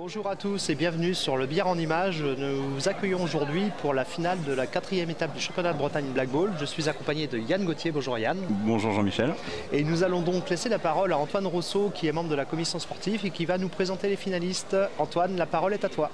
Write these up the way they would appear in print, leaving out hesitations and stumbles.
Bonjour à tous et bienvenue sur le Bière en Images. Nous vous accueillons aujourd'hui pour la finale de la 4e étape du championnat de Bretagne Black Ball. Je suis accompagné de Yann Gauthier. Bonjour Yann. Bonjour Jean-Michel. Et nous allons donc laisser la parole à Antoine Rousseau qui est membre de la commission sportive et qui va nous présenter les finalistes. Antoine, la parole est à toi.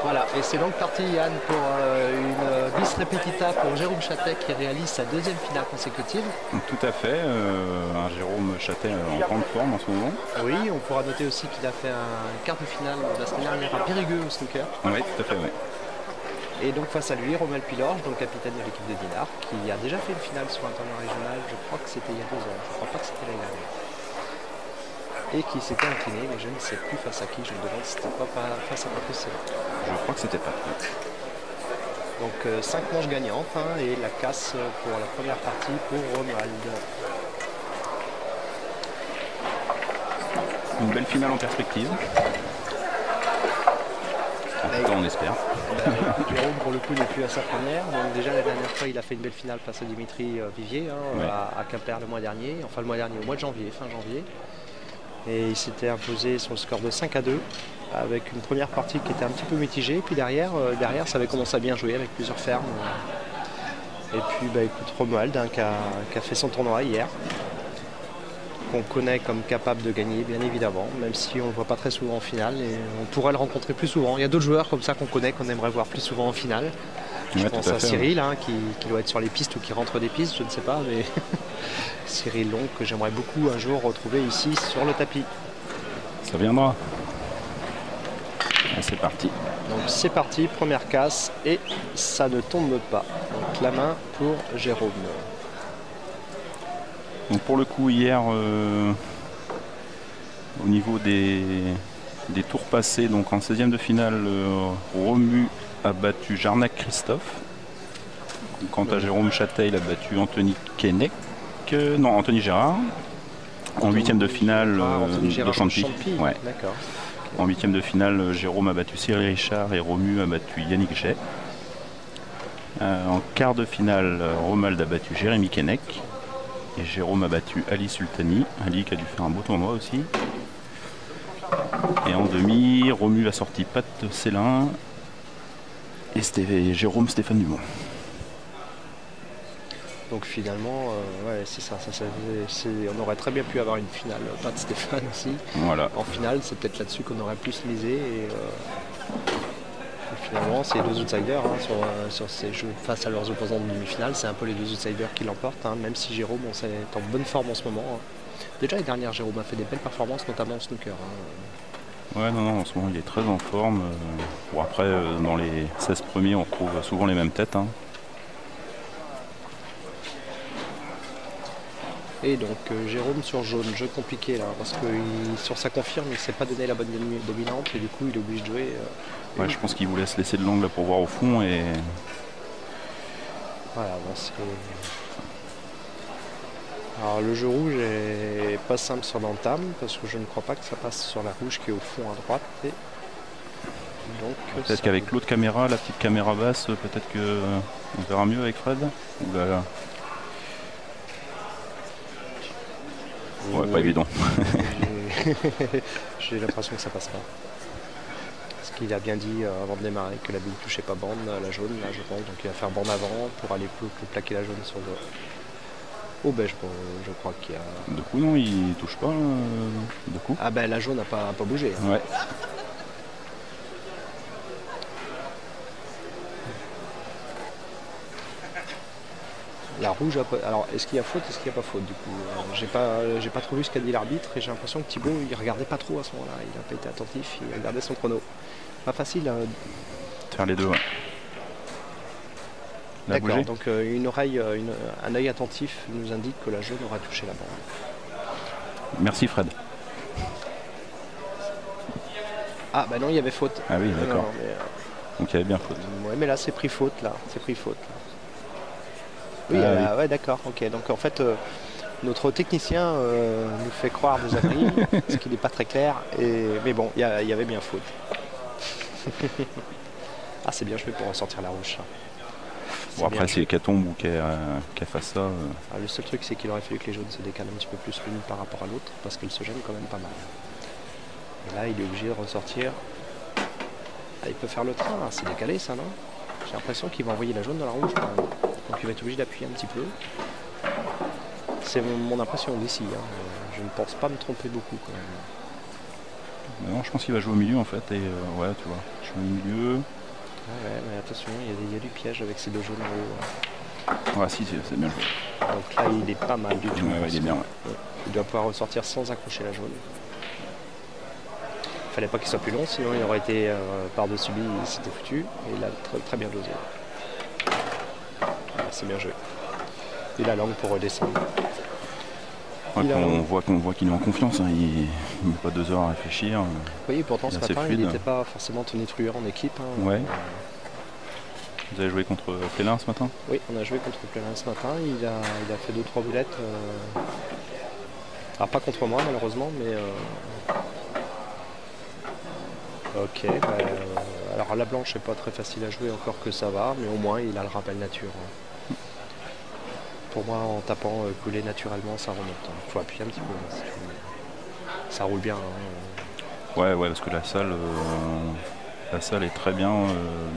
Voilà, et c'est donc parti Yann pour une bis repetita pour Jérôme Châtet qui réalise sa deuxième finale consécutive. Tout à fait, un Jérôme Châtet en grande forme en ce moment. Oui, on pourra noter aussi qu'il a fait un quart de finale la semaine dernière à Périgueux au snooker. Oui, tout à fait, oui. Et donc face à lui, Romain Pilorge, donc capitaine de l'équipe de Dinard, qui a déjà fait une finale sur un tournoi régional, je crois que c'était il y a 2 ans, je crois pas que c'était l'année dernière. Et qui s'était incliné, mais je ne sais plus face à qui, je me demande si c'était pas face à Patrice Célan. Je crois que c'était pas. Donc 5 manches gagnantes et la casse pour la première partie pour Romuald. Une belle finale en perspective. En tout cas, on espère. Jérôme, pour le coup, n'est plus à sa première. Donc déjà, la dernière fois, il a fait une belle finale face à Dimitri Vivier à Quimper le mois dernier. Enfin, le mois dernier, au mois de janvier, fin janvier. Et il s'était imposé sur le score de 5-2 avec une première partie qui était un petit peu mitigée. Puis derrière ça avait commencé à bien jouer avec plusieurs fermes. Et puis, écoute, Romuald qui a fait son tournoi hier, qu'on connaît comme capable de gagner, bien évidemment, même si on ne le voit pas très souvent en finale. Et on pourrait le rencontrer plus souvent. Il y a d'autres joueurs comme ça qu'on connaît, qu'on aimerait voir plus souvent en finale. Je pense à Cyril, qui doit être sur les pistes ou qui rentre des pistes, je ne sais pas, mais Cyril Long, que j'aimerais beaucoup un jour retrouver ici sur le tapis. Ça viendra. C'est parti. Donc c'est parti, première casse, et ça ne tombe pas. Donc la main pour Jérôme. Donc pour le coup, hier, au niveau des tours passés, donc en 16e de finale, Romu a battu Jarnac Christophe. Quant à Jérôme Châtet, il a battu Anthony Keinec, Anthony Gérard. En 8e de finale de Champy. Ouais. D'accord. En 8e de finale, Jérôme a battu Cyril Richard et Romu a battu Yannick Jay. En quart de finale, Romuald a battu Jérémy Keinec. Et Jérôme a battu Ali Sultani. Ali qui a dû faire un beau tournoi aussi. Et en demi, Romu a sorti Pat Célin et Jérôme Stéphane Dumont. Donc finalement, ouais, c'est ça. On aurait très bien pu avoir une finale, Pat Stéphane aussi. Voilà. En finale, c'est peut-être là-dessus qu'on aurait plus misé. Et finalement, c'est les deux outsiders sur ces jeux face à leurs opposants de demi-finale. C'est un peu les deux outsiders qui l'emportent, même si Jérôme est en bonne forme en ce moment. Déjà, les dernières, Jérôme a fait des belles performances, notamment au snooker. Ouais, non, en ce moment, il est très en forme. Bon, après, dans les 16 premiers, on retrouve souvent les mêmes têtes. Et donc Jérôme sur jaune, jeu compliqué là, parce que sur sa confirme, il ne s'est pas donné la bonne dominante et du coup il est obligé de jouer. Ouais, je pense qu'il voulait se laisser de l'angle pour voir au fond et. Voilà, alors le jeu rouge est pas simple sur l'entame parce que je ne crois pas que ça passe sur la rouge qui est au fond à droite. Et donc peut-être qu'avec l'autre caméra, la petite caméra basse, peut-être que on verra mieux avec Fred. Oulala. Ouais, pas évident. J'ai l'impression que ça passe pas. Parce qu'il a bien dit avant de démarrer que la bulle ne touchait pas bande, la jaune, là je pense. Donc il va faire bande avant pour aller plaquer la jaune sur le. Oh ben je crois qu'il y a. De coup non, il touche pas de coup. Ah ben la jaune n'a pas bougé. Ouais. La rouge, alors est-ce qu'il y a faute, est-ce qu'il n'y a pas faute du coup j'ai pas trop vu ce qu'a dit l'arbitre et j'ai l'impression que Thibaut il regardait pas trop à ce moment-là, il n'a pas été attentif, il regardait son chrono. Pas facile. Faire les deux, ouais. D'accord, donc une oreille, un œil attentif nous indique que la jaune aura touché la bande. Merci Fred. Ah bah non, il y avait faute. Ah oui, d'accord. Donc il y avait bien faute. Ouais, mais là c'est pris faute là, c'est pris faute. Oui, oui. Ouais, d'accord, ok. Donc en fait, notre technicien nous fait croire des avis, ce qui n'est pas très clair. Mais bon, il y avait bien faute. Ah, c'est bien joué pour ressortir la rouge. Bon, après, c'est qu'elle tombe ou qu'elle fasse ça. Ah, le seul truc, c'est qu'il aurait fallu que les jaunes se décalent un petit peu plus l'une par rapport à l'autre, parce qu'elle se gêne quand même pas mal. Et là, il est obligé de ressortir. Ah, il peut faire le train, là. C'est décalé ça, non? J'ai l'impression qu'il va envoyer la jaune dans la rouge quand même. Donc il va être obligé d'appuyer un petit peu. C'est mon impression d'ici. Hein. Je ne pense pas me tromper beaucoup quand même. Non, je pense qu'il va jouer au milieu en fait. Et ouais, tu vois, jouer au milieu. Ah ouais, mais attention, il y a du piège avec ces deux jaunes en haut. Ouais, si, c'est bien joué. Donc là, il est pas mal du tout. Ouais, il est bien. Ouais. Il doit pouvoir ressortir sans accrocher la jaune. Il fallait pas qu'il soit plus long, sinon il aurait été par-dessus lui, il s'était foutu. Et il a très bien dosé. Voilà, c'est bien joué. Et la langue pour redescendre. Ouais, on voit qu'il est en confiance, hein. Il met pas 2 heures à réfléchir. Oui, pourtant ce matin il n'était pas forcément tonitruant en équipe. Hein. Ouais. Vous avez joué contre Plélin ce matin? Oui, on a joué contre Plélin ce matin. Il a fait 2-3 boulettes. Alors pas contre moi malheureusement, mais ok. Alors la blanche c'est pas très facile à jouer encore que ça va, mais au moins il a le rappel nature. Hein. Pour moi, en tapant couler naturellement, ça remonte. Il faut appuyer un petit peu. Hein, si ça roule bien. Hein. Ouais, parce que la salle est très bien,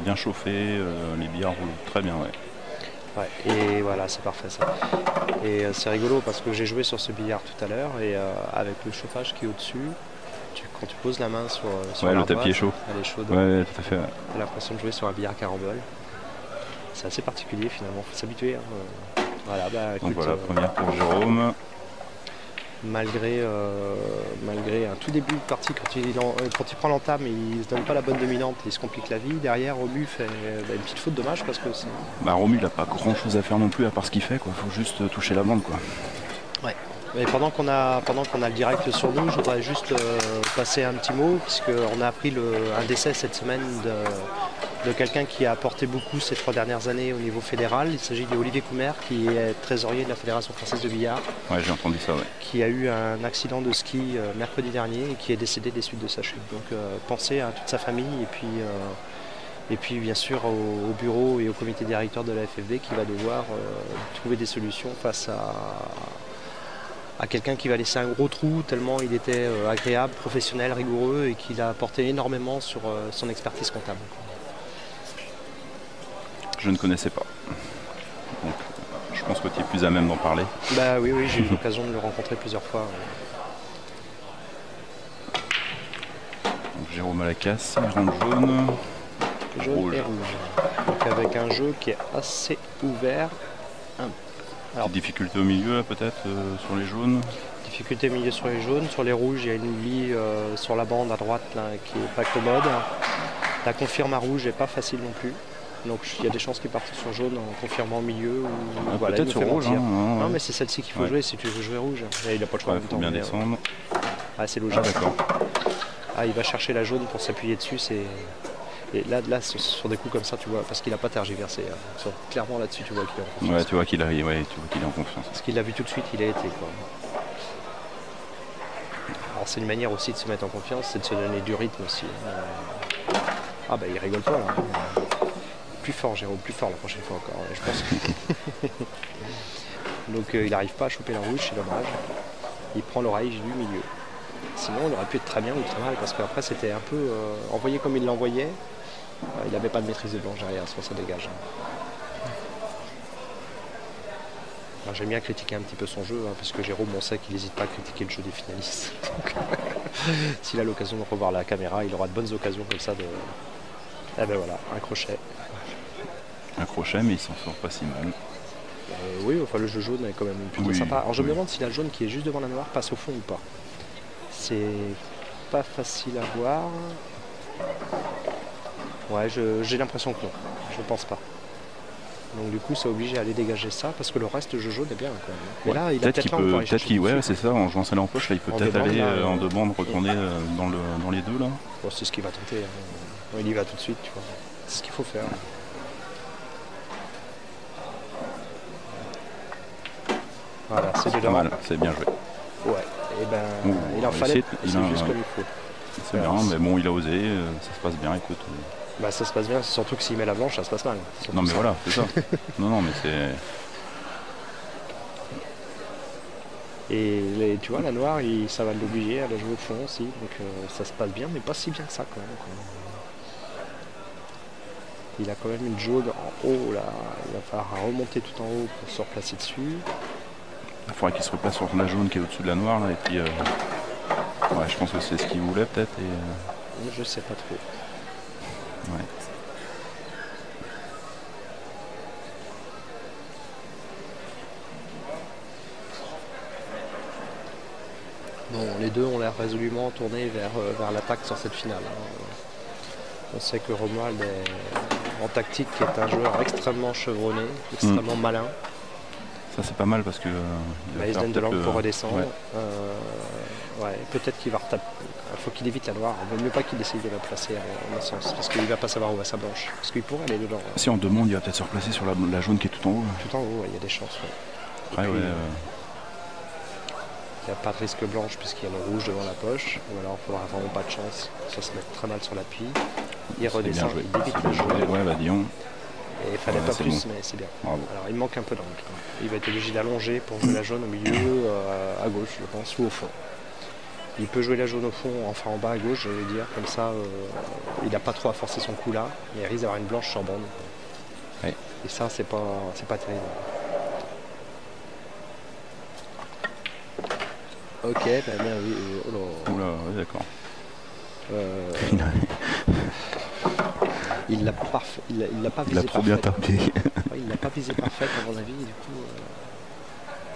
bien chauffée. Les billards roulent très bien, ouais. Ouais, et voilà, c'est parfait ça. Et c'est rigolo parce que j'ai joué sur ce billard tout à l'heure et avec le chauffage qui est au-dessus, quand tu poses la main sur ouais, le tapis est chaud. Elle est chaude. Ouais, tout à fait. Ouais. J'ai l'impression de jouer sur un billard carambole. C'est assez particulier finalement, il faut s'habituer. Hein. Voilà, bah, écoute, donc voilà, première pour Jérôme. Malgré un tout début de partie, quand il prend l'entame et il ne se donne pas la bonne dominante, il se complique la vie. Derrière, Romu fait une petite faute dommage parce que c'est... Bah, Romu, il n'a pas grand chose à faire non plus à part ce qu'il fait, quoi. Faut juste toucher la bande, quoi. Ouais. Mais pendant qu'on a le direct sur nous, je voudrais juste passer un petit mot, puisqu'on a appris un décès cette semaine de quelqu'un qui a apporté beaucoup ces 3 dernières années au niveau fédéral. Il s'agit d'Olivier Coumer, qui est trésorier de la Fédération française de billard. Ouais, j'ai entendu ça, ouais. Qui a eu un accident de ski mercredi dernier et qui est décédé des suites de sa chute. Donc pensez à toute sa famille et puis bien sûr au bureau et au comité directeur de la FFV qui va devoir trouver des solutions face à quelqu'un qui va laisser un gros trou tellement il était agréable, professionnel, rigoureux et qu'il a apporté énormément sur son expertise comptable. Je ne connaissais pas. Donc, je pense que tu es plus à même d'en parler. Bah oui, j'ai eu l'occasion de le rencontrer plusieurs fois. Donc, Jérôme à la casse, il rentre jaune. Jaune rouge. Et rouge. Donc avec un jeu qui est assez ouvert. Alors, difficulté au milieu là peut-être sur les jaunes. Difficulté au milieu sur les jaunes. Sur les rouges, il y a une bille sur la bande à droite là, qui n'est pas commode. La confirme à rouge n'est pas facile non plus. Donc il y a des chances qu'il parte sur jaune en confirmant au milieu. Ou, voilà, peut-être sur rouge. Hein, non mais c'est celle-ci qu'il faut jouer si tu veux jouer rouge. Et il n'a pas le choix en même temps. Bien descendre. Ah, c'est logique. Ah, d'accord. Ah, il va chercher la jaune pour s'appuyer dessus. Et là, sur des coups comme ça, tu vois, parce qu'il n'a pas tergiversé. Hein. Clairement là-dessus, tu vois qu'il est en confiance. Ouais, tu vois qu'il est en confiance. Parce qu'il l'a vu tout de suite, il a été. Quoi. Alors c'est une manière aussi de se mettre en confiance, c'est de se donner du rythme aussi. Ah bah il rigole pas là. Plus fort Jérôme, plus fort la prochaine fois encore, je pense. Donc il n'arrive pas à choper la rouge, c'est dommage. Il prend l'oreille du milieu. Sinon il aurait pu être très bien ou très mal parce qu'après c'était un peu envoyé comme il l'envoyait. Il n'avait pas de maîtrise de blanche derrière, soit ça dégage. J'aime bien critiquer un petit peu son jeu, hein, parce que Jérôme, on sait qu'il n'hésite pas à critiquer le jeu des finalistes. S'il a l'occasion de revoir la caméra, il aura de bonnes occasions comme ça de... Eh ben voilà, un crochet. Un crochet, mais il s'en sort pas si mal. Oui, enfin le jeu jaune est quand même plutôt sympa. Alors je me demande si la jaune qui est juste devant la noire passe au fond ou pas. C'est pas facile à voir. Ouais, j'ai l'impression que non. Je pense pas. Donc du coup, c'est obligé à aller dégager ça parce que le reste du jeu jaune est bien quand même. Mais là, il a peut-être ouais, c'est ça. En jouant ça en poche, là, il peut peut-être aller en deux bandes, retourner dans les deux là. Bon, c'est ce qu'il va tenter. Il y va tout de suite, tu vois. C'est ce qu'il faut faire. Voilà, c'est pas mal, c'est bien joué. Ouais, et ben il en fallait, c'est juste comme il faut. C'est bien, mais bon, il a osé, ça se passe bien, écoute. Bah ça se passe bien, surtout que s'il met la blanche, ça se passe mal. Non mais voilà, c'est ça. non mais c'est... Et tu vois, la noire, ça va l'obliger à la jouer au fond aussi, donc ça se passe bien, mais pas si bien que ça quand même. Il a quand même une jaune en haut, là, il va falloir remonter tout en haut pour se replacer dessus. Il faudrait qu'il se replace sur la jaune qui est au-dessus de la noire, là, et puis... Ouais, je pense que c'est ce qu'il voulait peut-être. Je sais pas trop. Ouais. Bon, les deux ont l'air résolument tournés vers l'attaque sur cette finale. On sait que Romuald en tactique est un joueur extrêmement chevronné, extrêmement malin. Ça c'est pas mal parce que... il se donne de l'angle pour redescendre. Ouais, peut-être qu'il va retaper. Il faut qu'il évite la noire. Il ne vaut mieux pas qu'il essaye de la placer en un sens, parce qu'il ne va pas savoir où va sa blanche. Parce qu'il pourrait aller dedans. Si on demande, il va peut-être se replacer sur la jaune qui est tout en haut. Tout en haut, il y a des chances. Ouais. Après, il n'y a pas de risque blanche puisqu'il y a le rouge devant la poche. Ou alors il ne faudra vraiment pas de chance. Ça se met très mal sur l'appui. Il redescend, il évite le jaune. Ouais, bah disons. Et il fallait pas plus, mais c'est bien. Bravo. Alors il manque un peu d'angle. Il va être obligé d'allonger pour jouer la jaune au milieu, à gauche, je pense, ou au fond. Il peut jouer la jaune au fond, enfin en bas à gauche, je veux dire, comme ça, il n'a pas trop à forcer son coup là, mais il risque d'avoir une blanche sur bande. Ouais. Et ça, c'est pas terrible. Ok, bah bien oui. Oh là, ouais, d'accord. Il l'a pas visé. Il a trop bien tapé. Il l'a pas visé parfaite à mon avis, du coup.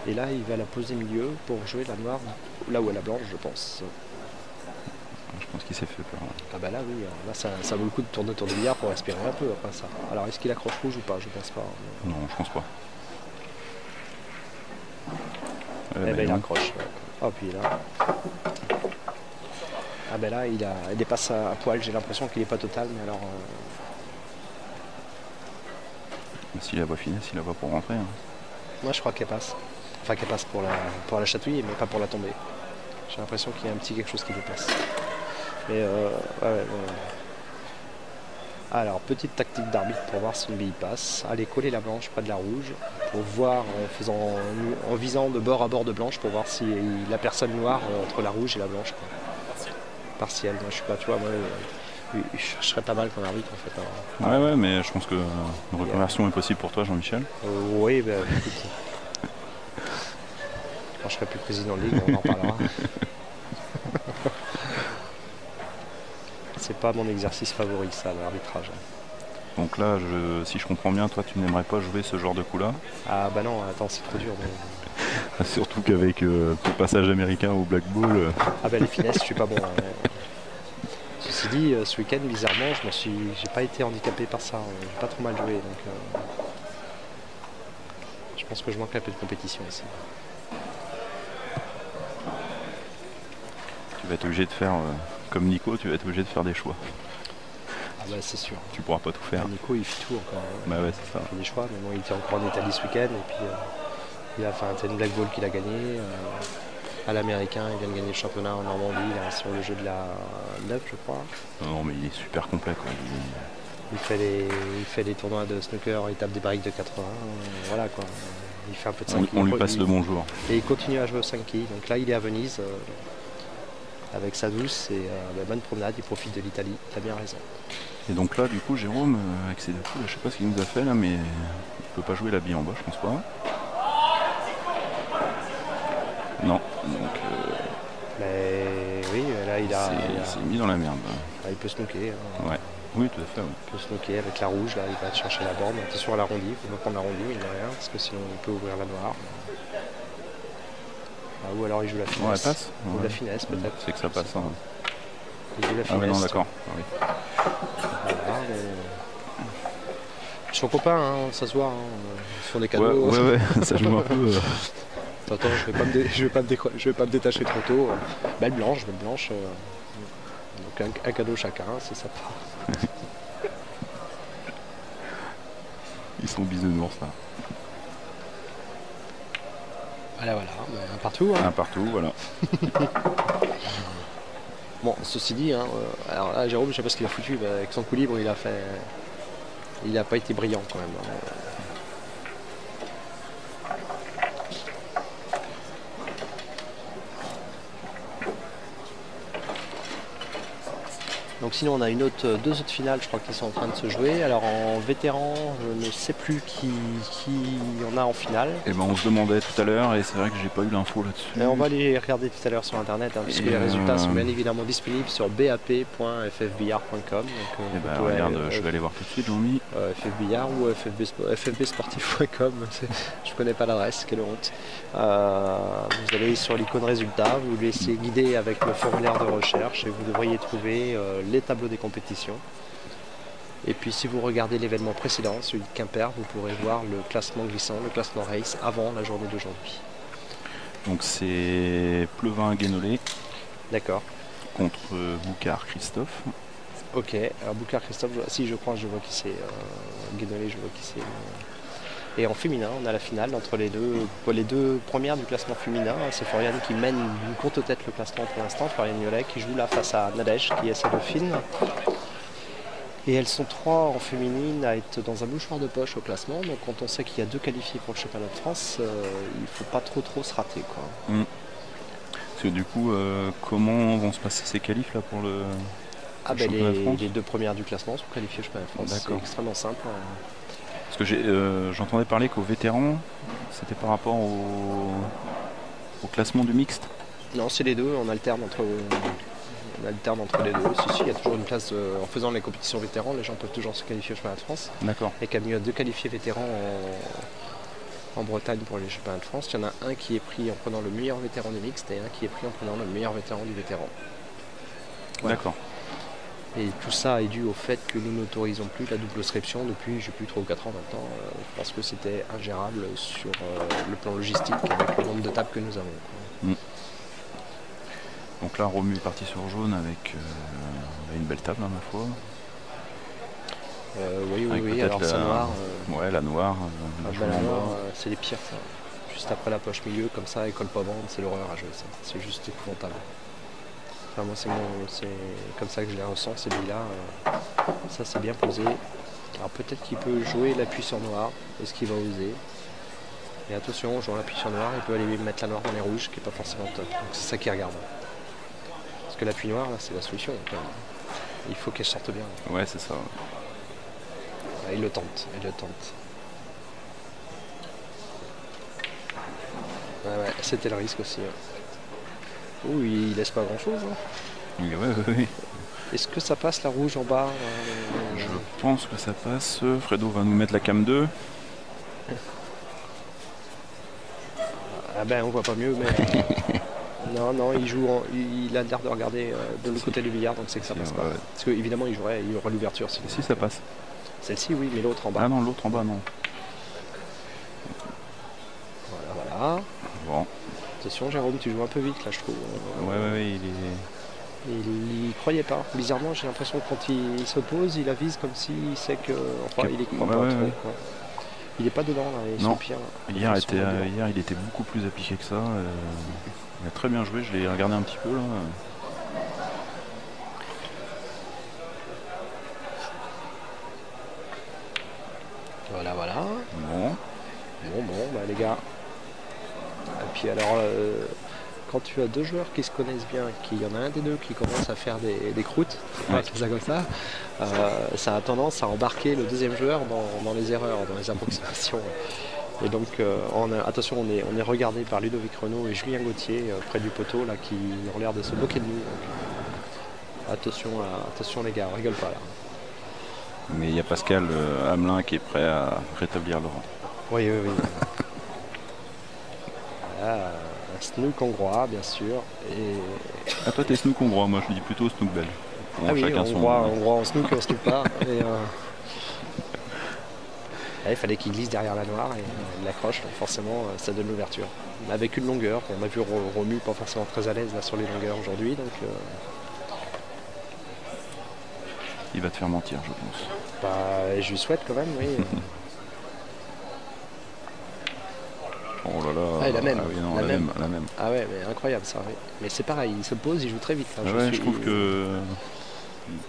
Et là, il va la poser milieu pour jouer la noire, là où elle a blanche, je pense. Je pense qu'il s'est fait peur. Ah bah là, oui. Là, ça vaut le coup de tourner autour du billard pour respirer un peu après ça. Alors, est-ce qu'il accroche rouge ou pas? Je pense pas. Non, je pense pas. Eh ben, il accroche. Ouais. Oh, puis là... Ah ben là, il dépasse à poil. J'ai l'impression qu'il n'est pas total, mais alors... S'il la voit finesse, il la voit pour rentrer. Hein. Moi, je crois qu'elle passe. Enfin, qu'elle passe pour la chatouiller, mais pas pour la tomber. J'ai l'impression qu'il y a un petit quelque chose qui dépasse. Mais ouais. Alors, petite tactique d'arbitre pour voir si une bille passe. Aller coller la blanche près de la rouge pour voir, en visant de bord à bord de blanche pour voir si la personne noire entre la rouge et la blanche. Partiel. Moi, je suis pas, tu vois, moi, je serais pas mal comme arbitre en fait. Alors. Ouais, mais je pense que une reconversion est possible pour toi, Jean-Michel. Oui, ben écoute. Quand je serai plus président de ligue, on en parlera. C'est pas mon exercice favori, ça, l'arbitrage. Donc là, si je comprends bien, toi, tu n'aimerais pas jouer ce genre de coup-là? Ah bah non, attends, c'est trop dur. Mais... Surtout qu'avec le passage américain au black ball... Ah bah les finesses, je suis pas bon. Ceci dit, ce week-end, bizarrement, j'ai pas été handicapé par ça. J'ai pas trop mal joué, donc je pense que je manque un peu de compétition ici. Tu vas être obligé de faire, comme Nico, tu vas être obligé de faire des choix. Ah bah c'est sûr. Tu pourras pas tout faire. Nico, il fait tout encore. Bah ouais, c'est ça. Il fait des choix, mais bon, il était encore en Italie ce week-end, et puis il a fait un ten black ball qu'il a gagné. À l'américain, il vient de gagner le championnat en Normandie là, sur le jeu de la 9, je crois. Non, mais il est super complet quoi. Il fait des tournois de snooker, il tape des breaks de 80, voilà quoi. Il fait un peu de 5 on lui passe le bonjour. Et il continue à jouer au 5 quilles. Donc là, il est à Venise avec sa douce et bonne promenade. Il profite de l'Italie. Il a bien raison. Et donc là, du coup, Jérôme, avec ses deux coups, je sais pas ce qu'il nous a fait là, mais il peut pas jouer la bille en bas, je pense pas. Non, donc... Mais oui, là il a s'est mis dans la merde. Il peut se snooker. Hein. Ouais. Oui, tout à fait. Ouais. Il peut se snooker avec la rouge, là, il va chercher la borne. Attention à l'arrondi, il faut pas prendre l'arrondi, il n'y a rien, parce que sinon il peut ouvrir la noire. Ah, ou alors il joue la finesse. Ouais, elle passe. Ou Ouais. la finesse peut-être. C'est que ça passe. Hein. Il joue la Ah finesse. ouais, non, d'accord. Ah, oui. Voilà, ils sont copains, hein, ça se voit. Hein. Ils font des cadeaux. Ouais, ça joue un peu. Attends, je vais pas me détacher trop tôt. Belle blanche. Donc un cadeau chacun, c'est sympa. Ils sont bisounours là. Voilà, un partout. Hein. Un partout, voilà. Bon, ceci dit, hein, alors là, Jérôme, je sais pas ce qu'il a foutu, mais avec son coup libre, il a pas été brillant quand même. Hein. Donc sinon on a deux autres finales je crois qui sont en train de se jouer. Alors en vétéran je ne sais plus qui en a en finale. Et ben on se demandait tout à l'heure et c'est vrai que j'ai pas eu l'info là-dessus. On va les regarder tout à l'heure sur internet hein, puisque les résultats sont bien évidemment disponibles sur bap.ffbillard.com. Regarde, je vais aller voir tout de suite Jean-Mi. FFBillard ou fbsportif.com, je connais pas l'adresse, quelle honte. Vous allez sur l'icône résultats, vous laissez guider avec le formulaire de recherche et vous devriez trouver les tableaux des compétitions. Et puis si vous regardez l'événement précédent, celui de Quimper, vous pourrez voir le classement glissant, le classement race avant la journée d'aujourd'hui. Donc c'est Plevin-Guénolé. D'accord. Contre Boucard Christophe. Ok, alors Boucard Christophe, si je crois, je vois qui c'est. Guénolé, je vois qui c'est. Et en féminin, on a la finale entre les deux premières du classement féminin. C'est Floriane qui mène d'une courte tête le classement pour l'instant. Floriane Niolet qui joue là face à Nadège qui est sa dauphine. Et elles sont 3 en féminine à être dans un mouchoir de poche au classement. Donc quand on sait qu'il y a 2 qualifiés pour le championnat de France, il ne faut pas trop se rater, quoi. Parce que du coup, comment vont se passer ces qualifs là pour le championnat de France ? Les 2 premières du classement sont qualifiées au championnat de France. C'est extrêmement simple. Parce que j'entendais parler qu'aux vétérans, c'était par rapport au classement du mixte. Non, c'est les deux, on alterne entre les deux. Si, il y a toujours une place, en faisant les compétitions vétérans, les gens peuvent toujours se qualifier au championnat de France. D'accord. Et qu'il y a 2 qualifiés vétérans en Bretagne pour les championnats de France. Il y en a un qui est pris en prenant le meilleur vétéran du mixte et un qui est pris en prenant le meilleur vétéran du vétéran. Voilà. D'accord. Et tout ça est dû au fait que nous n'autorisons plus la double inscription depuis, je sais plus, 3 ou 4 ans maintenant, parce que c'était ingérable sur le plan logistique avec le nombre de tables que nous avons. Donc là, Romu est parti sur jaune avec une belle table, à ma foi. Oui, alors ça noire. Ouais, la noire. La noire, c'est les pires, ça. Juste après la poche milieu, comme ça, école pas vendre, c'est l'horreur à jouer, ça. C'est juste épouvantable. Enfin, moi, c'est comme ça que je les ressens, ces billes-là. Ça, c'est bien posé. Alors peut-être qu'il peut jouer l'appui sur noir, est-ce qu'il va oser? Et attention, en jouant l'appui sur noir, il peut aller mettre la noire dans les rouges, qui n'est pas forcément top. Donc c'est ça qu'il regarde. Parce que l'appui noir, là, c'est la solution. Quand même. Il faut qu'elle sorte bien. Ouais, c'est ça. Il le tente. Ouais, c'était le risque aussi. Ouh, il laisse pas grand-chose. Hein. Oui. Est-ce que ça passe la rouge en bas Je pense que ça passe. Fredo va nous mettre la cam 2. Ah ben on voit pas mieux, mais non, il a l'air de regarder de l'autre côté du billard, donc c'est que ça passe pas. Parce qu'évidemment il y aurait l'ouverture. Si ça passe. Celle-ci oui, mais l'autre en bas. Ah non, l'autre en bas non. Voilà. Bon. Attention Jérôme, tu joues un peu vite là je trouve. Ouais, il y croyait pas. Bizarrement j'ai l'impression que quand il s'oppose, il avise comme s'il sait que. Enfin il est pas trop. Quoi. Il est pas dedans là, ils sont pires. Hier il était beaucoup plus appliqué que ça. Il a très bien joué, je l'ai regardé un petit peu là. Voilà. Bon, les gars. Et puis alors quand tu as 2 joueurs qui se connaissent bien, qu'il y en a un des deux qui commence à faire des croûtes, c'est ça comme ça, ça a tendance à embarquer le deuxième joueur dans les erreurs, dans les approximations. Et donc attention, on est regardé par Ludovic Renaud et Julien Gauthier près du poteau là, qui ont l'air de se moquer de nous. Donc, attention les gars, on rigole pas là. Mais il y a Pascal Hamelin qui est prêt à rétablir Laurent. Oui. Voilà, un snook hongrois, bien sûr. Et... Ah, toi, t'es snook hongrois, moi je dis plutôt snook belge. Bon, ah oui, hongrois en snook et on snook pas. Il fallait qu'il glisse derrière la noire et il l'accroche, donc forcément ça donne l'ouverture. Avec une longueur, on a vu Romu pas forcément très à l'aise là, sur les longueurs aujourd'hui. Donc, il va te faire mentir, je pense. Bah, je lui souhaite quand même, oui. Oh là là. Ah, la même. Ah oui, non, la même. Ah ouais, mais incroyable ça. Oui. Mais c'est pareil, il se pose, il joue très vite. Là. Je trouve que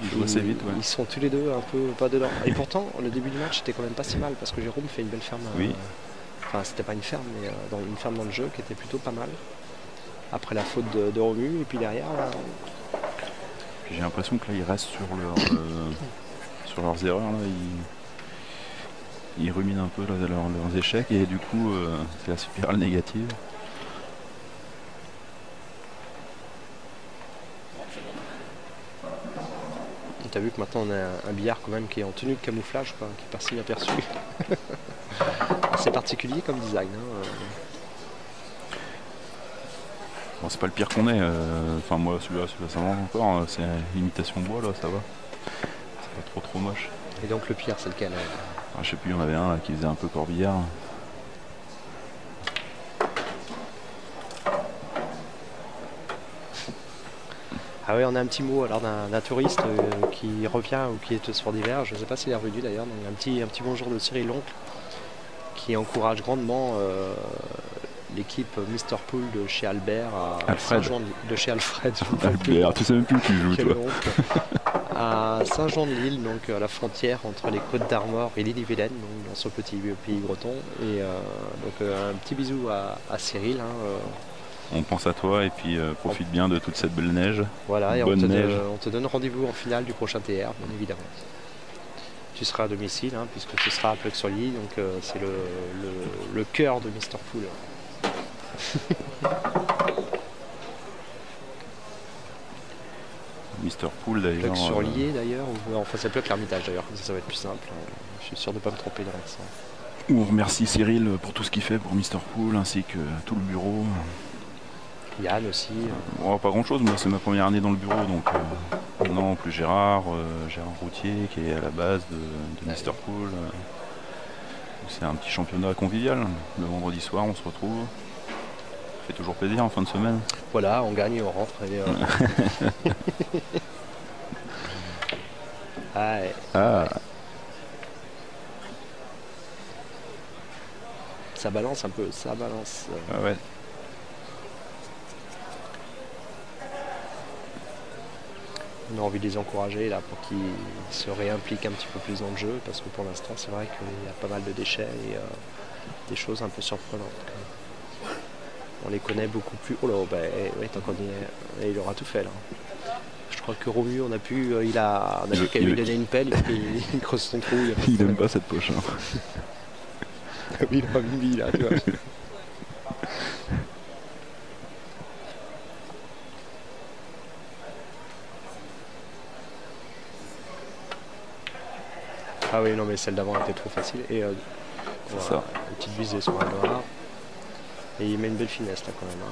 il joue assez vite. Ouais. Ils sont tous les deux un peu pas dedans. Et pourtant, le début du match était quand même pas si mal parce que Jérôme fait une belle ferme. Oui. Enfin, c'était pas une ferme, mais une ferme dans le jeu qui était plutôt pas mal. Après la faute de Romu, et puis derrière. J'ai l'impression que là, ils restent sur leurs erreurs. Là. Ils ruminent un peu leurs échecs et du coup, c'est la spirale négative. T'as vu que maintenant on a un billard quand même qui est en tenue de camouflage, quoi, qui passe inaperçu. C'est particulier comme design. Hein. Bon, c'est pas le pire qu'on ait. Enfin moi celui-là ça va encore. Hein. C'est l'imitation bois là, ça va. C'est pas trop moche. Et donc le pire c'est lequel? Je sais plus, il y en avait un là, qui faisait un peu corbillard. Ah oui, on a un petit mot alors d'un touriste qui revient ou qui est sur divers. Je ne sais pas s'il est revenu d'ailleurs. Donc un petit bonjour de Cyril Oncle qui encourage grandement l'équipe Mr Pool de chez Albert à Saint-Jean de chez Alfred. Albert, tu sais même plus où tu joues toi. À Saint-Jean-de-Lille, donc à la frontière entre les Côtes d'Armor et l'Ille-et-Vilaine, donc dans ce petit pays breton. Et donc un petit bisou à Cyril. On pense à toi et puis profite bien de toute cette belle neige. Voilà, et on te donne rendez-vous en finale du prochain TR, bien évidemment. Tu seras à domicile, hein, puisque tu seras à Pleuc-sur-Lille, donc c'est le cœur de Mr Pool. Mr Pool d'ailleurs. Pleuc-sur-Lier d'ailleurs, ou enfin c'est Pleuc-l'Hermitage d'ailleurs, comme ça va être plus simple. Je suis sûr de ne pas me tromper dans l'accent. On remercie Cyril pour tout ce qu'il fait pour Mr Pool ainsi que tout le bureau. Yann aussi. Bon, pas grand chose, moi c'est ma première année dans le bureau donc non, plus Gérard Routier qui est à la base de Mr Pool. C'est un petit championnat convivial. Le vendredi soir on se retrouve. Ça fait toujours plaisir en fin de semaine. Voilà, on gagne et on rentre. Et, Ah. Ça balance un peu, ça balance. Ah ouais. On a envie de les encourager là pour qu'ils se réimpliquent un petit peu plus dans le jeu parce que pour l'instant c'est vrai qu'il y a pas mal de déchets et des choses un peu surprenantes. On les connaît beaucoup plus. Oh là, ouais, tant qu'on y est, il aura tout fait là. Je crois que Romu, on a pu qu'à lui donner une pelle, il creuse son trou. Il aime pas cette poche. Hein. Il a une bille là, tu vois. Ah oui, non mais celle d'avant était trop facile. Et voilà, ça. Une petite visée sur un noir. Et il met une belle finesse là quand même. Hein.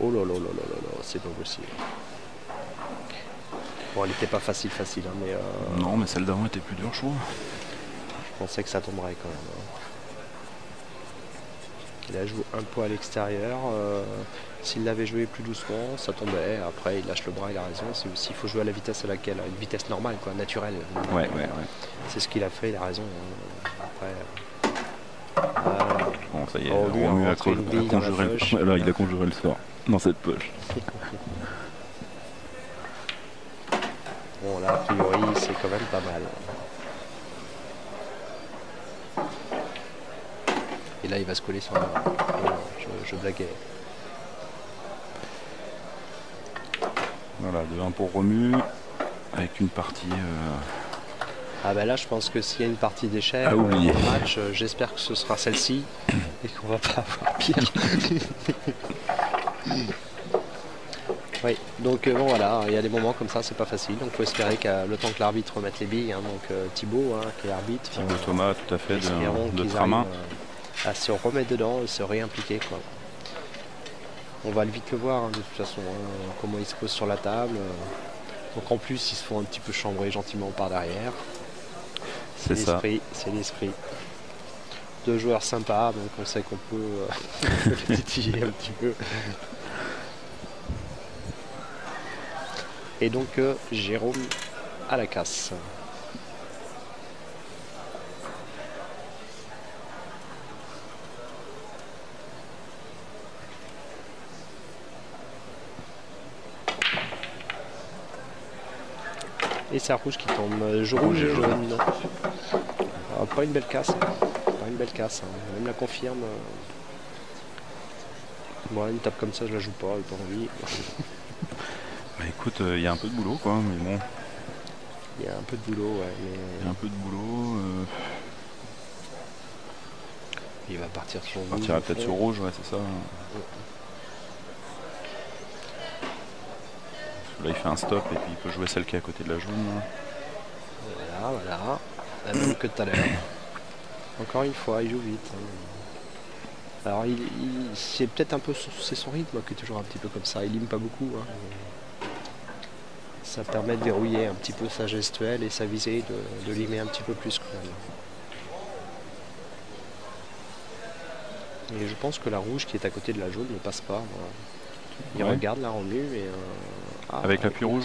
Oh là là là là là, c'est pas possible. Bon, elle n'était pas facile, hein, mais... Non, mais celle d'avant était plus dure, je trouve. Je pensais que ça tomberait quand même. Hein. Il a joué un peu à l'extérieur. S'il l'avait joué plus doucement, ça tombait. Après, il lâche le bras, il a raison. C'est aussi, il faut jouer à la vitesse à laquelle, à une vitesse normale, quoi, naturelle. Ouais. C'est ce qu'il a fait, il a raison. Après, bon, ça y est, Romu a conjuré il a conjuré le sort dans cette poche. Bon, là, a priori, c'est quand même pas mal. Et là, il va se coller sur la... Je blaguais. Voilà, 2-1 pour Romu, avec une partie Ah ben là, je pense que s'il y a une partie d'échec À dans oublier. le match, j'espère que ce sera celle-ci et qu'on va pas avoir pire. Oui, donc bon voilà, il y a des moments comme ça, c'est pas facile. Donc il faut espérer que le temps que l'arbitre remette les billes, hein, donc Thibaut, hein, qui est l'arbitre, Thibaut Thomas, tout à fait, espérons de qu'ils Tramin. arrivent à se remettre dedans et se réimpliquer, quoi. On va vite le voir, hein, de toute façon, hein, comment ils se posent sur la table. Donc en plus, ils se font un petit peu chambrer gentiment par derrière. C'est ça. C'est l'esprit. Deux joueurs sympas, donc on sait qu'on peut les titiller un petit peu. Et donc Jérôme à la casse. Et c'est rouge qui tombe. Rouge et jaune. Ah, pas une belle casse. Pas une belle casse. Hein. Même la confirme. Moi, une tape comme ça, je la joue pas. J'ai pas envie. Bah écoute, il y a un peu de boulot, quoi, mais bon. Il y a un peu de boulot, ouais. Mais... Il y a un peu de boulot. Il va partir sur rouge. Il partira peut-être sur rouge, ouais, c'est ça. Ouais. Là, il fait un stop et puis il peut jouer celle qui est à côté de la jaune. Voilà, voilà. La même que tout à l'heure. Encore une fois, il joue vite. Hein. Alors, c'est peut-être un peu c'est son rythme qui est toujours un petit peu comme ça. Il lime pas beaucoup. Hein. Ça permet de verrouiller un petit peu sa gestuelle et sa visée, de limer un petit peu plus quand même. Et je pense que la rouge qui est à côté de la jaune ne passe pas. Voilà. Il regarde la remue, mais... avec l'appui rouge.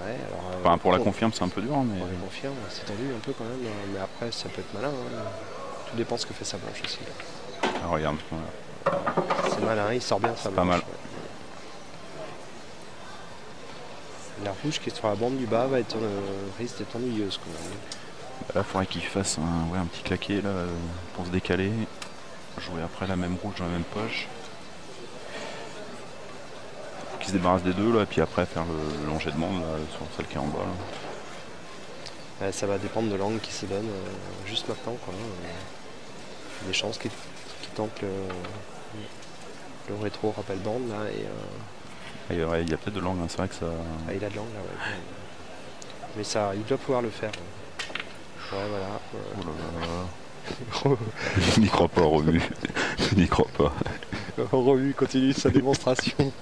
Ouais, alors, enfin, pour la confirme, c'est un peu dur. Mais... Pour la confirme, c'est tendu un peu quand même. Mais après, ça peut être malin. Hein. Tout dépend ce que fait sa blanche aussi. Ah, regarde. C'est malin, il sort bien sa blanche. Pas mal. Ouais. La rouge qui est sur la bande du bas risque d'être ennuyeuse quand même. Là, il faudrait qu'il fasse un petit claqué là, pour se décaler. Jouer après la même rouge dans la même poche. Qui se débarrasse des deux là, et puis après faire le langer de bande là, sur celle qui est en bas là. Ça va dépendre de l'angle qui se donne juste maintenant, quoi. Il y a des chances qu'il tente le rétro rappel bande là et ouais, il y a peut-être de l'angle, hein. C'est vrai que ça. Ah, il a de l'angle là, ouais. Mais ça, il doit pouvoir le faire. Ouais, voilà. Oh là là. Je n'y crois pas, Romu. Je n'y crois pas. Romu continue sa démonstration.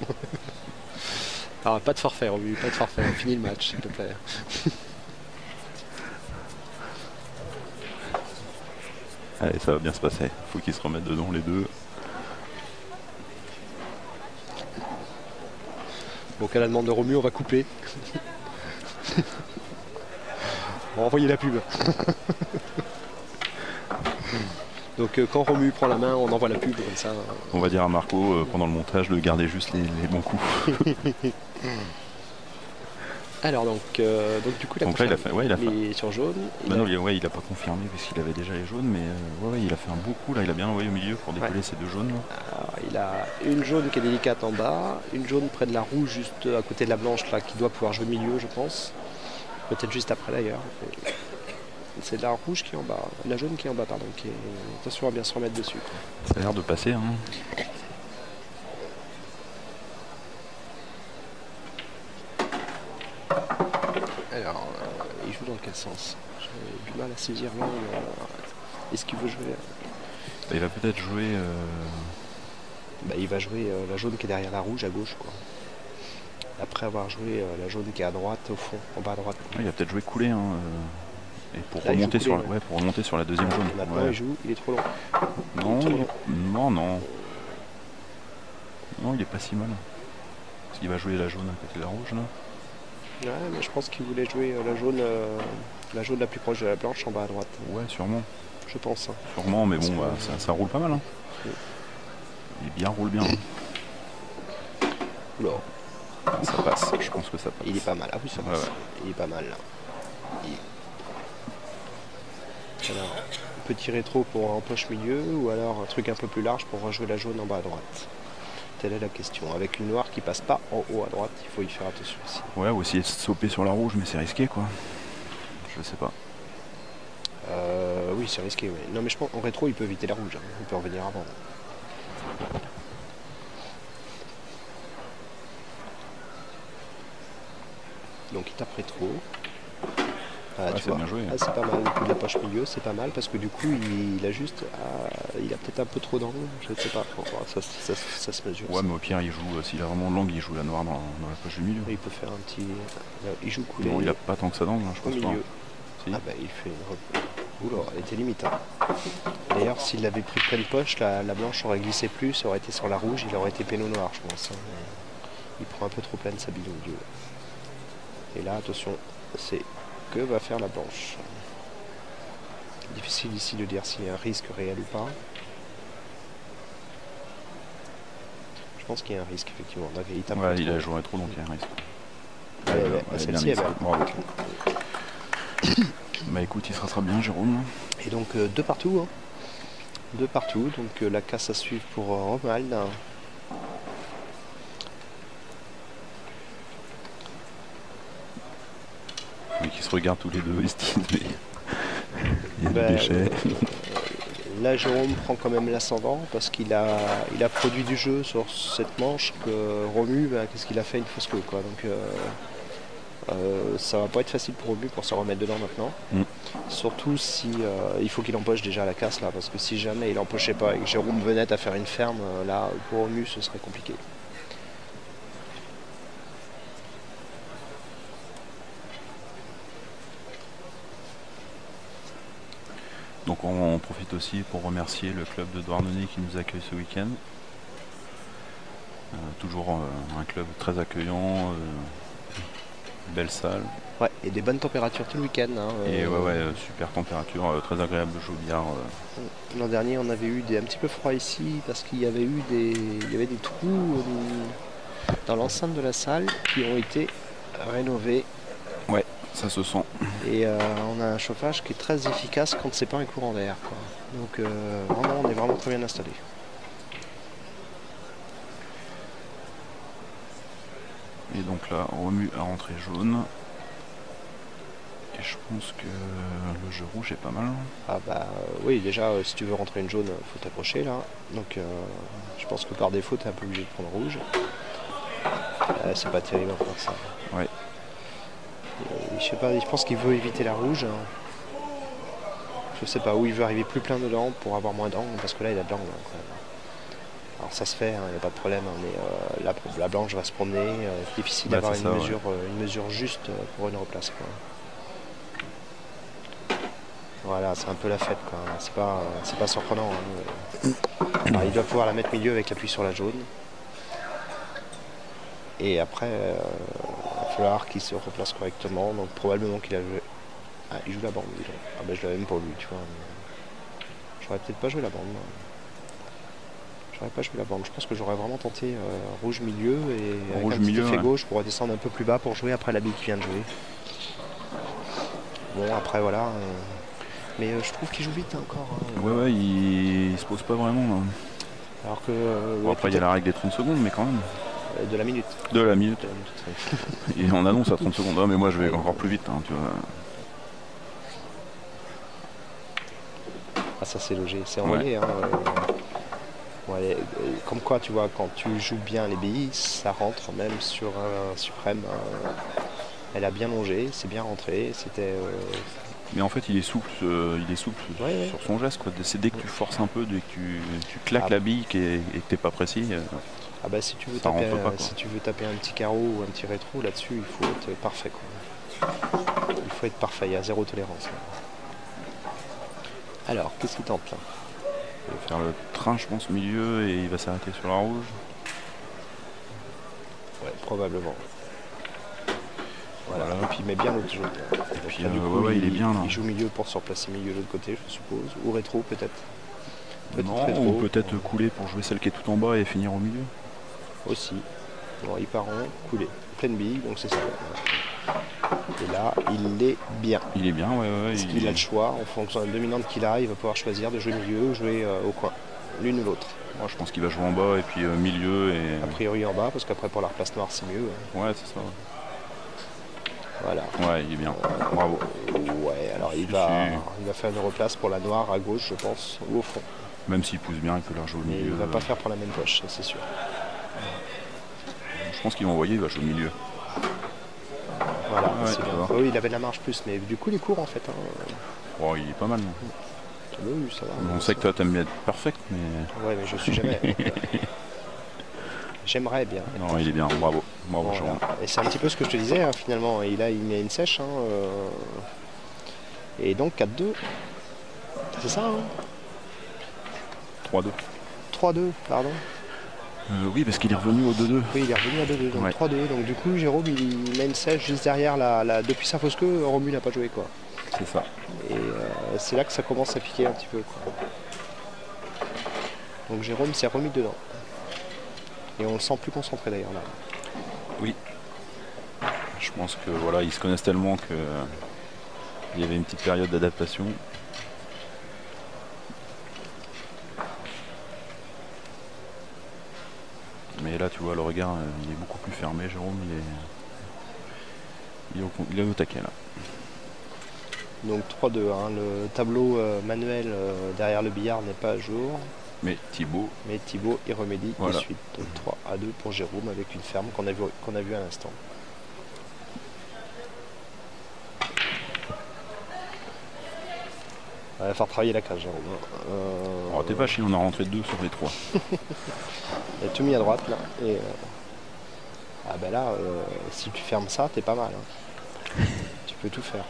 Alors, pas de forfait, Romu, pas de forfait. On finit le match, s'il te plaît. Allez, ça va bien se passer. Faut qu'ils se remettent dedans les deux. Donc à la demande de Romu, on va couper. On va envoyer la pub. Donc quand Romu prend la main, on envoie la pub comme ça. On va dire à Marco pendant le montage de garder juste les bons coups. Alors donc du coup donc là, il a fait, ouais, il a fait. Sur jaune. Non, il a pas confirmé parce qu'il avait déjà les jaunes, mais ouais, il a fait un beau coup là, il a bien envoyé au milieu pour décoller ces deux jaunes. Alors, il a une jaune qui est délicate en bas, une jaune près de la rouge juste à côté de la blanche là qui doit pouvoir jouer milieu, je pense. Peut-être juste après d'ailleurs. C'est la rouge qui est en bas, la jaune qui est en bas, pardon. Attention à bien se remettre dessus. Ça a l'air de passer, hein. Alors, il joue dans quel sens? J'ai du mal à saisir l'angle. Est-ce qu'il veut jouer Il va peut-être jouer... il va jouer la jaune qui est derrière la rouge à gauche, quoi. Après avoir joué la jaune qui est à droite, au fond, en bas à droite. Il va peut-être jouer coulé, hein, et pour là, remonter coulé, pour remonter sur la deuxième jaune. Maintenant il joue, il est trop long. Non. Non, il est pas si mal. Parce qu'il va jouer la jaune à côté de la rouge là. Ouais, mais je pense qu'il voulait jouer la jaune la plus proche de la blanche en bas à droite. Ouais, sûrement. Je pense. Hein. Sûrement, mais bon, ça roule pas mal. Hein. Oui. Il roule bien. Hein. Oula. Ça passe, je pense que ça passe. Il est pas mal. Ah oui, ça passe. Ouais. Il est pas mal là. Alors, petit rétro pour en poche milieu ou alors un truc un peu plus large pour rejouer la jaune en bas à droite. Telle est la question. Avec une noire qui passe pas en haut à droite, il faut y faire attention aussi. Ouais, ou essayer de stopper sur la rouge, mais c'est risqué quoi. Je sais pas. oui, c'est risqué. Ouais. Non, mais je pense en rétro, il peut éviter la rouge. Hein. Il peut revenir avant. Donc il tape rétro. Ah, tu vois. Bien joué. Ah, c'est pas mal. Le coup de la poche milieu, c'est pas mal parce que du coup, il a juste. Il a peut-être un peu trop d'angle. Je ne sais pas. Ça se mesure. Ouais, mais au pire, il joue. S'il a vraiment de l'angle, il joue la noire dans la poche du milieu. Il peut faire un petit. Il joue coulé. Non, il a pas tant que ça d'angle, hein, je pense au milieu. pas. Si. Ah bah il fait une Oula, elle était limite. Hein. D'ailleurs, s'il avait pris pleine poche, la blanche aurait glissé plus, ça aurait été sur la rouge, il aurait été péno noir, je pense. Hein. Il prend un peu trop pleine sa bille au milieu. Et là, attention, c'est que va faire la blanche. Difficile ici de dire s'il y a un risque réel ou pas. Je pense qu'il y a un risque, effectivement. Il a joué trop, donc il y a un risque. Celle-ci est belle. Bravo. Bah écoute, il sera bien, Jérôme. Et donc, deux partout. Hein. Deux partout, donc la casse à suivre pour Romuald. Qui se regardent tous les deux, estiment, mais il y a du déchet. Là, Jérôme prend quand même l'ascendant parce qu'il a produit du jeu sur cette manche que Romu, qu'est-ce qu'il a fait une fausse queue, quoi. Donc, ça va pas être facile pour Romu pour se remettre dedans maintenant. Surtout si il faut qu'il empoche déjà la casse là, parce que si jamais il empochait pas et que Jérôme venait à faire une ferme, là, pour Romu, ce serait compliqué. Donc on profite aussi pour remercier le club de Douarnenez qui nous accueille ce week-end. Toujours un club très accueillant, belle salle. Ouais, et des bonnes températures tout le week-end. Hein, et super température, très agréable jeu au billard. L'an dernier, on avait eu un petit peu froid ici parce qu'il y avait eu des trous dans l'enceinte de la salle qui ont été rénovés. Ouais, ça se sent. Et on a un chauffage qui est très efficace quand c'est pas un courant d'air. Donc vraiment, on est vraiment très bien installé. Et donc là, Romu a rentré jaune. Et je pense que le jeu rouge est pas mal. Ah bah oui, déjà, si tu veux rentrer une jaune, faut t'approcher là. Donc je pense que par défaut, tu es un peu obligé de prendre rouge. C'est pas terrible encore ça. Ouais. Je sais pas, je pense qu'il veut éviter la rouge. Je sais pas, où il veut arriver plus plein dedans pour avoir moins d'angle, parce que là il a de l'angle. Alors ça se fait, il n'y a pas de problème, mais la blanche va se promener. C'est difficile d'avoir une mesure juste pour une replace. Quoi. Voilà, c'est un peu la fête, quoi. C'est pas surprenant. Hein. Alors, il doit pouvoir la mettre milieu avec l'appui sur la jaune. Et après, il va falloir qu'il se replace correctement. Donc probablement qu'il a joué. Ah, il joue la bande, disons. Ah ben je l'avais même pas vu, tu vois. J'aurais peut-être pas joué la bande. J'aurais pas joué la bande. Je pense que j'aurais vraiment tenté rouge milieu et avec un petit effet gauche pour redescendre un peu plus bas pour jouer après la bille qui vient de jouer. Bon, après voilà. Mais je trouve qu'il joue vite encore. Hein. Ouais, il se pose pas vraiment. Là. Alors que. Bon, après, il y a la règle des 30 secondes, mais quand même. De la minute. De la minute. Et on annonce à 30 secondes. Ah, mais moi, je vais encore plus vite, hein, tu vois. Ah, ça, c'est logé. C'est envoyé. Hein, ouais, comme quoi, tu vois, quand tu joues bien les billes, ça rentre même sur un suprême. Elle a bien longé, c'est bien rentré. C'était. Mais en fait, il est souple sur son geste. Quoi. C'est dès que tu forces un peu, dès que tu claques la bille et que t'es pas précis. Ah bah si tu veux taper un petit carreau ou un petit rétro là-dessus, il faut être parfait. Quoi. Il faut être parfait, il y a zéro tolérance. Là. Alors, qu'est-ce qu'il tente là? Il va faire le train, je pense, au milieu et il va s'arrêter sur la rouge. Ouais, probablement. Voilà. Et puis il met bien l'autre jaune. Et puis là, du coup, il est bien là. Il joue milieu pour se replacer milieu de l'autre côté, je suppose. Ou rétro peut-être. Ou peut-être couler pour jouer celle qui est tout en bas et finir au milieu. Aussi. Bon, il part en couler. Pleine bille, donc c'est ça. Et là, il est bien. Il est bien, ouais. Il a le choix. En fonction de la dominante qu'il a, il va pouvoir choisir de jouer milieu ou jouer au coin. L'une ou l'autre. Moi, je pense qu'il va jouer en bas et puis milieu. Et... A priori en bas, parce qu'après pour la replace noire, c'est mieux. Ouais, c'est ça. Voilà. Ouais, il est bien. Bravo. Ouais, Alors il va faire une replace pour la noire à gauche, je pense, ou au fond. Même s'il pousse bien, il peut la rejouer au Mais milieu. il va pas faire pour la même poche, c'est sûr. Je pense qu'il va envoyer, il va jouer au milieu. Voilà, Ouais, c'est bien. Oui, il avait de la marge plus, mais du coup il est court en fait. Hein. Oh, il est pas mal. Oui, ça va. On sait que toi t'aimes bien être perfect, mais... Ouais, mais je suis jamais. J'aimerais bien. Non, il est bien, bravo. Bravo, Bon, Jérôme. voilà. Et c'est un petit peu ce que je te disais, hein, finalement. Il met une sèche. Hein, Et donc 4-2. C'est ça, hein 3-2. 3-2, pardon. Oui, parce qu'il est revenu au 2-2. Oui, il est revenu à 2-2, donc Ouais. 3-2. Donc du coup, Jérôme, il met une sèche juste derrière depuis sa fausse queue. Romu n'a pas joué, quoi. C'est ça. Et c'est là que ça commence à piquer un petit peu, quoi. Donc Jérôme s'est remis dedans. Et on le sent plus concentré d'ailleurs là. Oui. Je pense que voilà, ils se connaissent tellement que il y avait une petite période d'adaptation. Mais là, tu vois, le regard, il est beaucoup plus fermé, Jérôme. Il est au taquet là. Donc 3-2, hein. Le tableau manuel derrière le billard n'est pas à jour. Mais Thibaut, Mais Thibaut y remédie Voilà. de suite. Donc 3-2 pour Jérôme avec une ferme qu'on a vu à l'instant. Il va falloir travailler la cage, Jérôme. oh, t'es pas chier, on a rentré 2 sur les 3. Il a tout mis à droite là. Et, ah ben là, si tu fermes ça, t'es pas mal. Hein. Tu peux tout faire.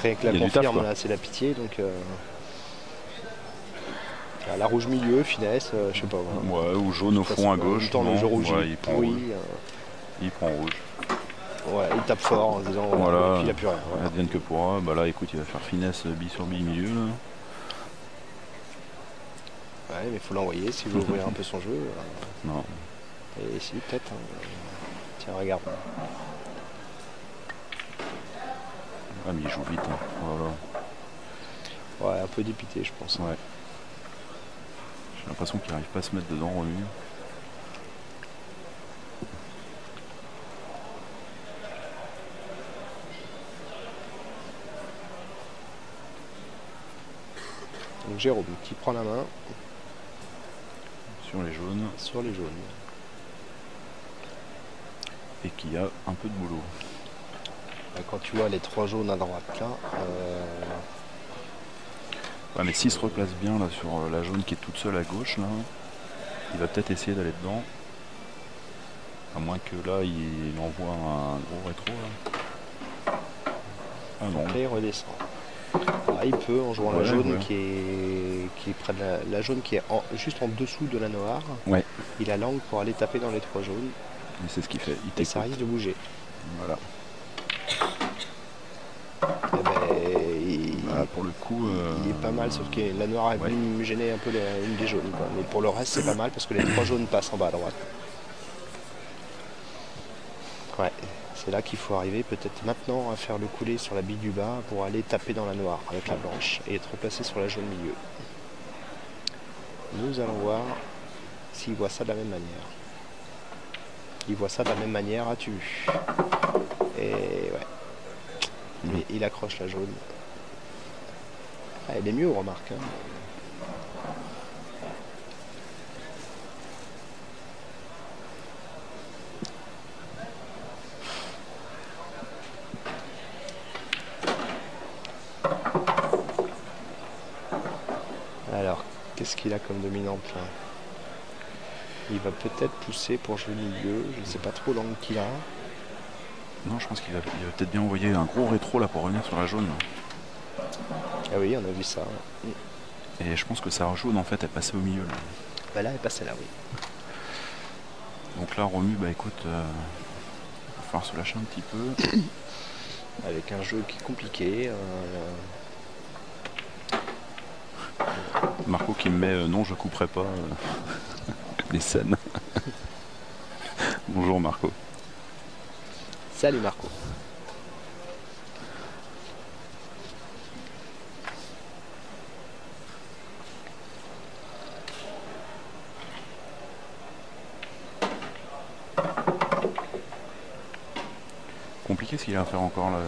Rien que la Il y a du confirme, taf, quoi. là, c'est la pitié. Donc, la rouge milieu, finesse, je sais pas. Voilà. Ouais, ou jaune au fond à En même gauche. temps, le non, jeu rouge, ouais, il il est prend pourri. rouge. Il prend rouge. Ouais, il tape fort en disant Voilà. et puis il n'a plus rien. Voilà. Advienne que pourra. Bah là, écoute, il va faire finesse bille sur bille milieu. Là. Ouais, mais il faut l'envoyer s'il veut ouvrir un peu son jeu. Non. Et si, peut-être. Tiens, regarde. Ah, mais il joue vite. Hein. Voilà. Ouais, un peu dépité, je pense. Ouais. J'ai l'impression qu'il n'arrive pas à se mettre dedans, Romu. Donc Jérôme qui prend la main Sur les jaunes. sur les jaunes. Et qui a un peu de boulot. Là, quand tu vois les 3 jaunes à droite là, Ouais, mais s'il se replace bien là sur la jaune qui est toute seule à gauche, là, il va peut-être essayer d'aller dedans. À moins que là, il envoie un gros rétro. Là. Ah non. après il redescend. Ah, il peut en jouant la Ouais, jaune ouais. qui est près de la jaune qui est juste en dessous de la noire. Ouais. Il a l'angle pour aller taper dans les 3 jaunes Et c'est ce qu'il fait. Il et ça t'écoute. risque de bouger. Voilà. Eh ben, Bah, pour le coup. il est pas mal, sauf que la noire est Ouais. venue me gêner un peu une des jaunes. Quoi. Mais pour le reste, c'est pas mal parce que les 3 jaunes passent en bas à droite. Ouais, c'est là qu'il faut arriver peut-être maintenant à faire le coulé sur la bille du bas pour aller taper dans la noire avec la blanche et être replacé sur la jaune milieu. Nous allons voir s'il voit ça de la même manière. Il voit ça de la même manière, as-tu vu? Et ouais. Il accroche la jaune. Ah, elle est mieux, remarque. Hein. Alors, qu'est-ce qu'il a comme dominante là? Il va peut-être pousser pour jouer milieu. Je ne sais pas trop l'angle qu'il a. Non, je pense qu'il va peut-être bien envoyer un gros rétro là pour revenir sur la jaune. Ah oui, on a vu ça. Et je pense que sa jaune en fait elle passait au milieu. Là. Bah là, elle est passée là, oui. Donc là, Romu, bah écoute, il va falloir se lâcher un petit peu. Avec un jeu qui est compliqué. Marco qui me met non, je couperai pas les scènes. Bonjour Marco. Salut Marco. Compliqué Qu'est-ce qu'il a à faire encore là?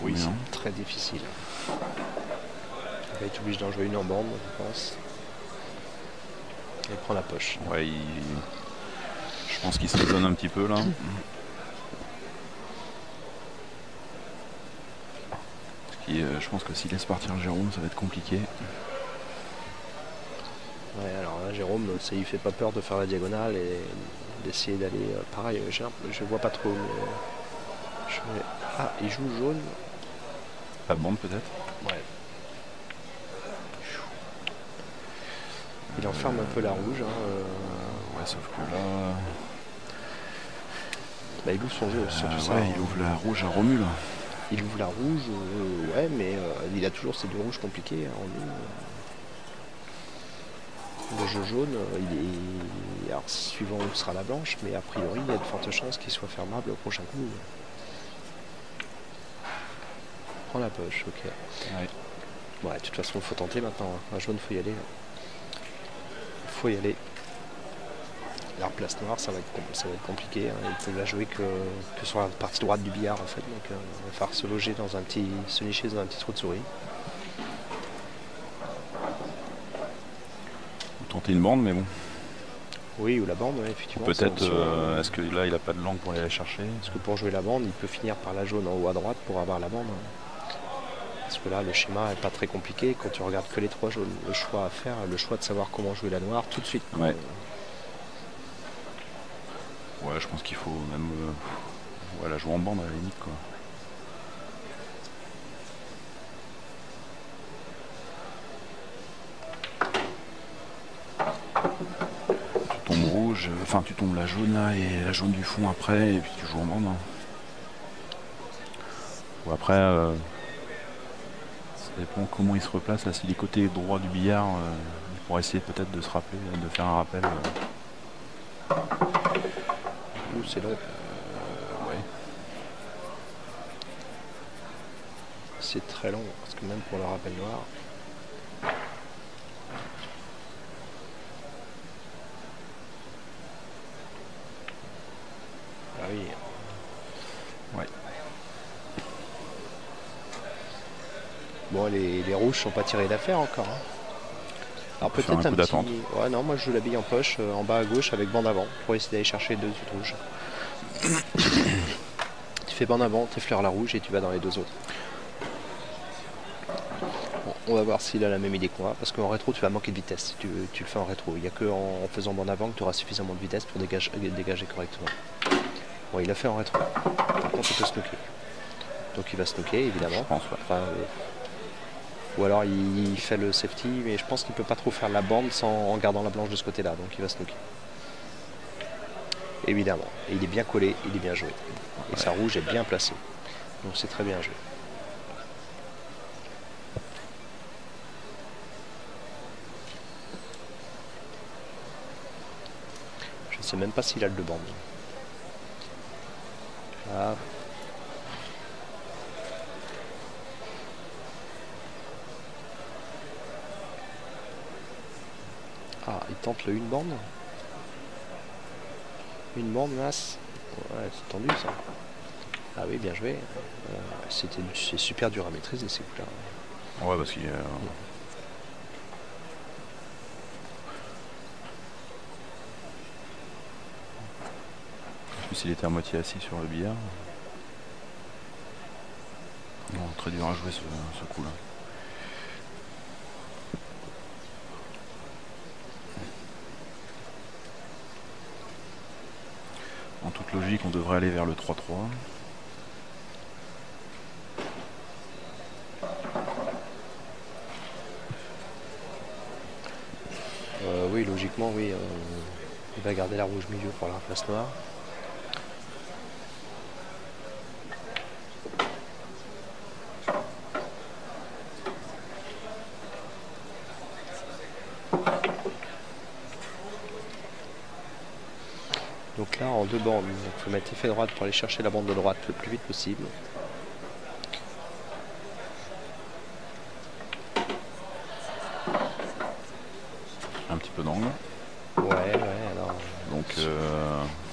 Oui, c'est très difficile. Il va être obligé d'en jouer une en bande, je pense. Et prend la poche. Ouais, je pense qu'il se raisonne un petit peu là. Je pense que s'il laisse partir Jérôme, ça va être compliqué. Ouais, alors là, Jérôme, ça lui fait pas peur de faire la diagonale et d'essayer d'aller. Pareil, je vois pas trop. Mais ah, il joue jaune. Pas de bande peut-être? Ouais. Il enferme un peu la rouge. Ouais, sauf que là. Bah, il ouvre son jeu, surtout ça. Ouais, il ouvre la rouge à Romu là. Il ouvre la rouge, ouais, mais il a toujours ces deux rouges compliqués en lui. Le jeu jaune, alors suivant où sera la blanche, mais a priori il y a de fortes chances qu'il soit fermable au prochain coup. Prends la poche, ok. Ouais, de toute façon il faut tenter maintenant. Un jaune, faut y aller. Faut y aller. La place noire, ça va être compliqué. Il peut la jouer que sur la partie droite du billard en fait. Donc il va falloir se nicher dans un petit trou de souris. Tenter une bande, mais bon. Oui, ou la bande, ouais, effectivement. Peut-être, est-ce que là il a pas de langue pour aller la chercher? Parce que pour jouer la bande, il peut finir par la jaune en haut à droite pour avoir la bande. Parce que là, le schéma n'est pas très compliqué. Quand tu regardes que les trois jaunes, le choix à faire, le choix de savoir comment jouer la noire tout de suite. Ouais. Ouais, je pense qu'il faut même la jouer en bande à la limite quoi. Tu tombes rouge, enfin tu tombes la jaune là et la jaune du fond après et puis tu joues en bande. Ou après ça dépend comment il se replace là, si les côtés droit du billard, il pourrait essayer peut-être de se rappeler, de faire un rappel. C'est long. Ouais. C'est très long, parce que même pour le rappel noir. Ah oui. Ouais. Bon, les rouges sont pas tirés d'affaire encore. Alors peut-être un petit... Ouais, non, moi je joue la bille en poche, en bas à gauche avec bande avant, pour essayer d'aller chercher deux autres rouges. Tu fais bande avant, t'effleures la rouge et tu vas dans les deux autres. Bon, on va voir s'il a la même idée que moi, parce qu'en rétro tu vas manquer de vitesse, tu le fais en rétro. Il n'y a que en faisant bande avant que tu auras suffisamment de vitesse pour dégager correctement. Bon, il a fait en rétro. Par contre, il peut snooker. Donc il va snooker, évidemment. Je pense, ouais. Enfin, ou alors il fait le safety, mais je pense qu'il peut pas trop faire la bande en gardant la blanche de ce côté-là, donc il va snooker. Évidemment. Et il est bien collé, il est bien joué. Et sa rouge est bien placée. Donc c'est très bien joué. Je ne sais même pas s'il a le de bande. Ah. Ah, il tente le une bande. Une bande, masse. Ouais, c'est tendu ça. Ah oui, bien joué. C'est super dur à maîtriser ces coups-là. Ouais, parce qu'il s'il était à moitié assis sur le billard. Non, très dur à jouer ce coup-là. En toute logique, on devrait aller vers le 3-3. Oui, logiquement, oui. Il va garder la rouge milieu pour la place noire. Donc là, en deux bandes, il faut mettre effet droite pour aller chercher la bande de droite le plus vite possible. Un petit peu d'angle. Ouais, alors... Donc,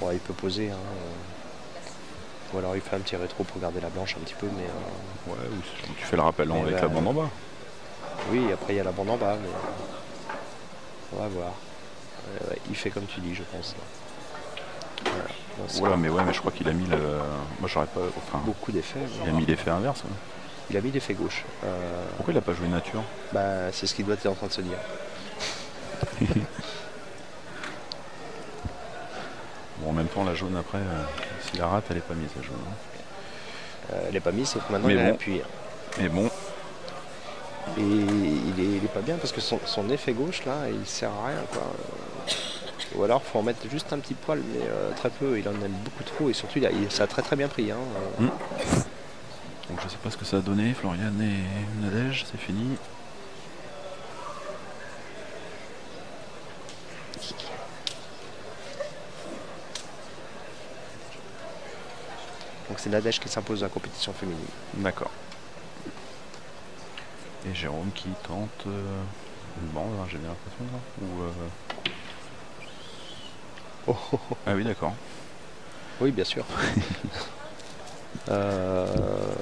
ouais, il peut poser. Ou alors il fait un petit rétro pour garder la blanche un petit peu, mais... Ouais, ou tu fais le rappel avec bah, la bande en bas. Oui, après il y a la bande en bas, mais... on va voir. Ouais, il fait comme tu dis, je pense. Voilà. Voilà, mais ouais, mais je crois qu'il a mis le... Moi j'aurais pas... Enfin, beaucoup d'effets. il a mis l'effet inverse. Ouais. Il a mis l'effet gauche. Pourquoi il a pas joué nature? Bah, c'est ce qu'il doit être en train de se dire. Bon, en même temps, la jaune après, s'il la rate, elle est pas mise, la jaune. Elle n'est pas mise, sauf que maintenant Mais il a bon. appuyé. Mais bon, Et il est pas bien parce que son effet gauche là, il sert à rien quoi. Ou alors faut en mettre juste un petit poil, mais très peu. Il en aime beaucoup trop et surtout ça a très très bien pris. Hein. donc je sais pas ce que ça a donné. Florian et Nadège, c'est fini. Donc c'est Nadège qui s'impose dans la compétition féminine. D'accord. Et Jérôme qui tente une bande, hein, j'ai bien l'impression. Ou, Ah oui, d'accord. Oui, bien sûr.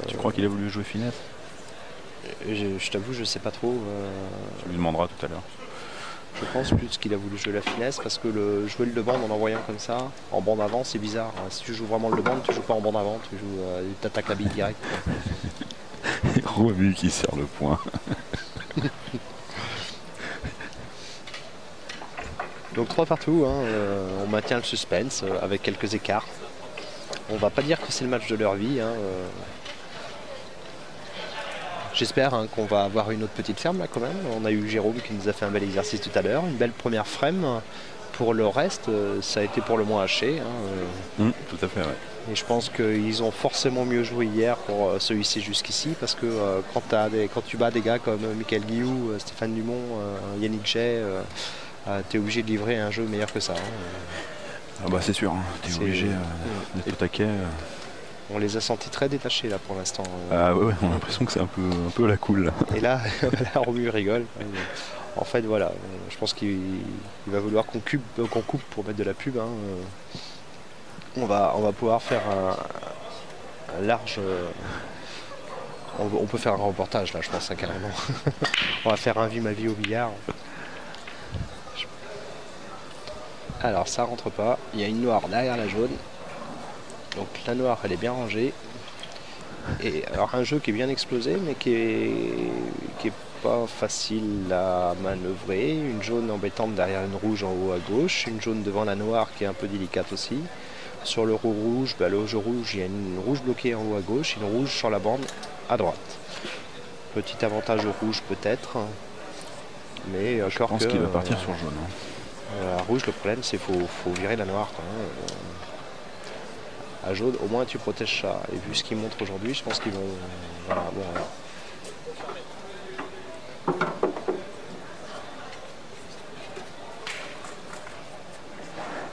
Tu crois qu'il a voulu jouer finesse? Je t'avoue, je sais pas trop. Tu lui demanderas tout à l'heure. Je pense plus qu'il a voulu jouer la finesse parce que jouer le bande en envoyant comme ça, en bande avant, c'est bizarre. Si tu joues vraiment le bande, tu joues pas en bande avant, tu t'attaques la bille direct. Romu qui sert le point. Donc 3 partout, hein, on maintient le suspense avec quelques écarts. On va pas dire que c'est le match de leur vie. Hein, J'espère hein, qu'on va avoir une autre petite ferme là quand même. On a eu Jérôme qui nous a fait un bel exercice tout à l'heure, une belle première frame. Pour le reste, ça a été pour le moins haché. Hein, tout à fait, ouais. Et je pense qu'ils ont forcément mieux joué hier pour se hisser jusqu'ici parce que quand tu bats des gars comme Michael Guillou, Stéphane Dumont, Yannick Jay, tu es obligé de livrer un jeu meilleur que ça. Hein. Ah bah c'est sûr, hein. Tu es obligé d'être au taquet. On les a sentis très détachés là pour l'instant. Ah ouais, on a l'impression que c'est un peu à la cool. Là. Et là, Romu rigole. En fait, voilà, je pense qu'il va vouloir qu'on coupe pour mettre de la pub. Hein. On va pouvoir faire un large... On peut faire un reportage là, je pense, hein, carrément. On va faire un vie ma vie au billard. Alors, ça rentre pas. Il y a une noire derrière la jaune. Donc la noire, elle est bien rangée. Et alors un jeu qui est bien explosé, mais qui est pas facile à manœuvrer. Une jaune embêtante derrière une rouge en haut à gauche. Une jaune devant la noire qui est un peu délicate aussi. Sur le rouge, le jeu rouge, il y a une rouge bloquée en haut à gauche, une rouge sur la bande à droite. Petit avantage au rouge peut-être. Mais je pense qu'il va partir sur jaune. Hein. La rouge, le problème c'est qu'il faut virer la noire. Quoi, hein. À jaune, au moins tu protèges ça. Et vu ce qu'ils montrent aujourd'hui, je pense qu'ils vont... Voilà, bon, voilà.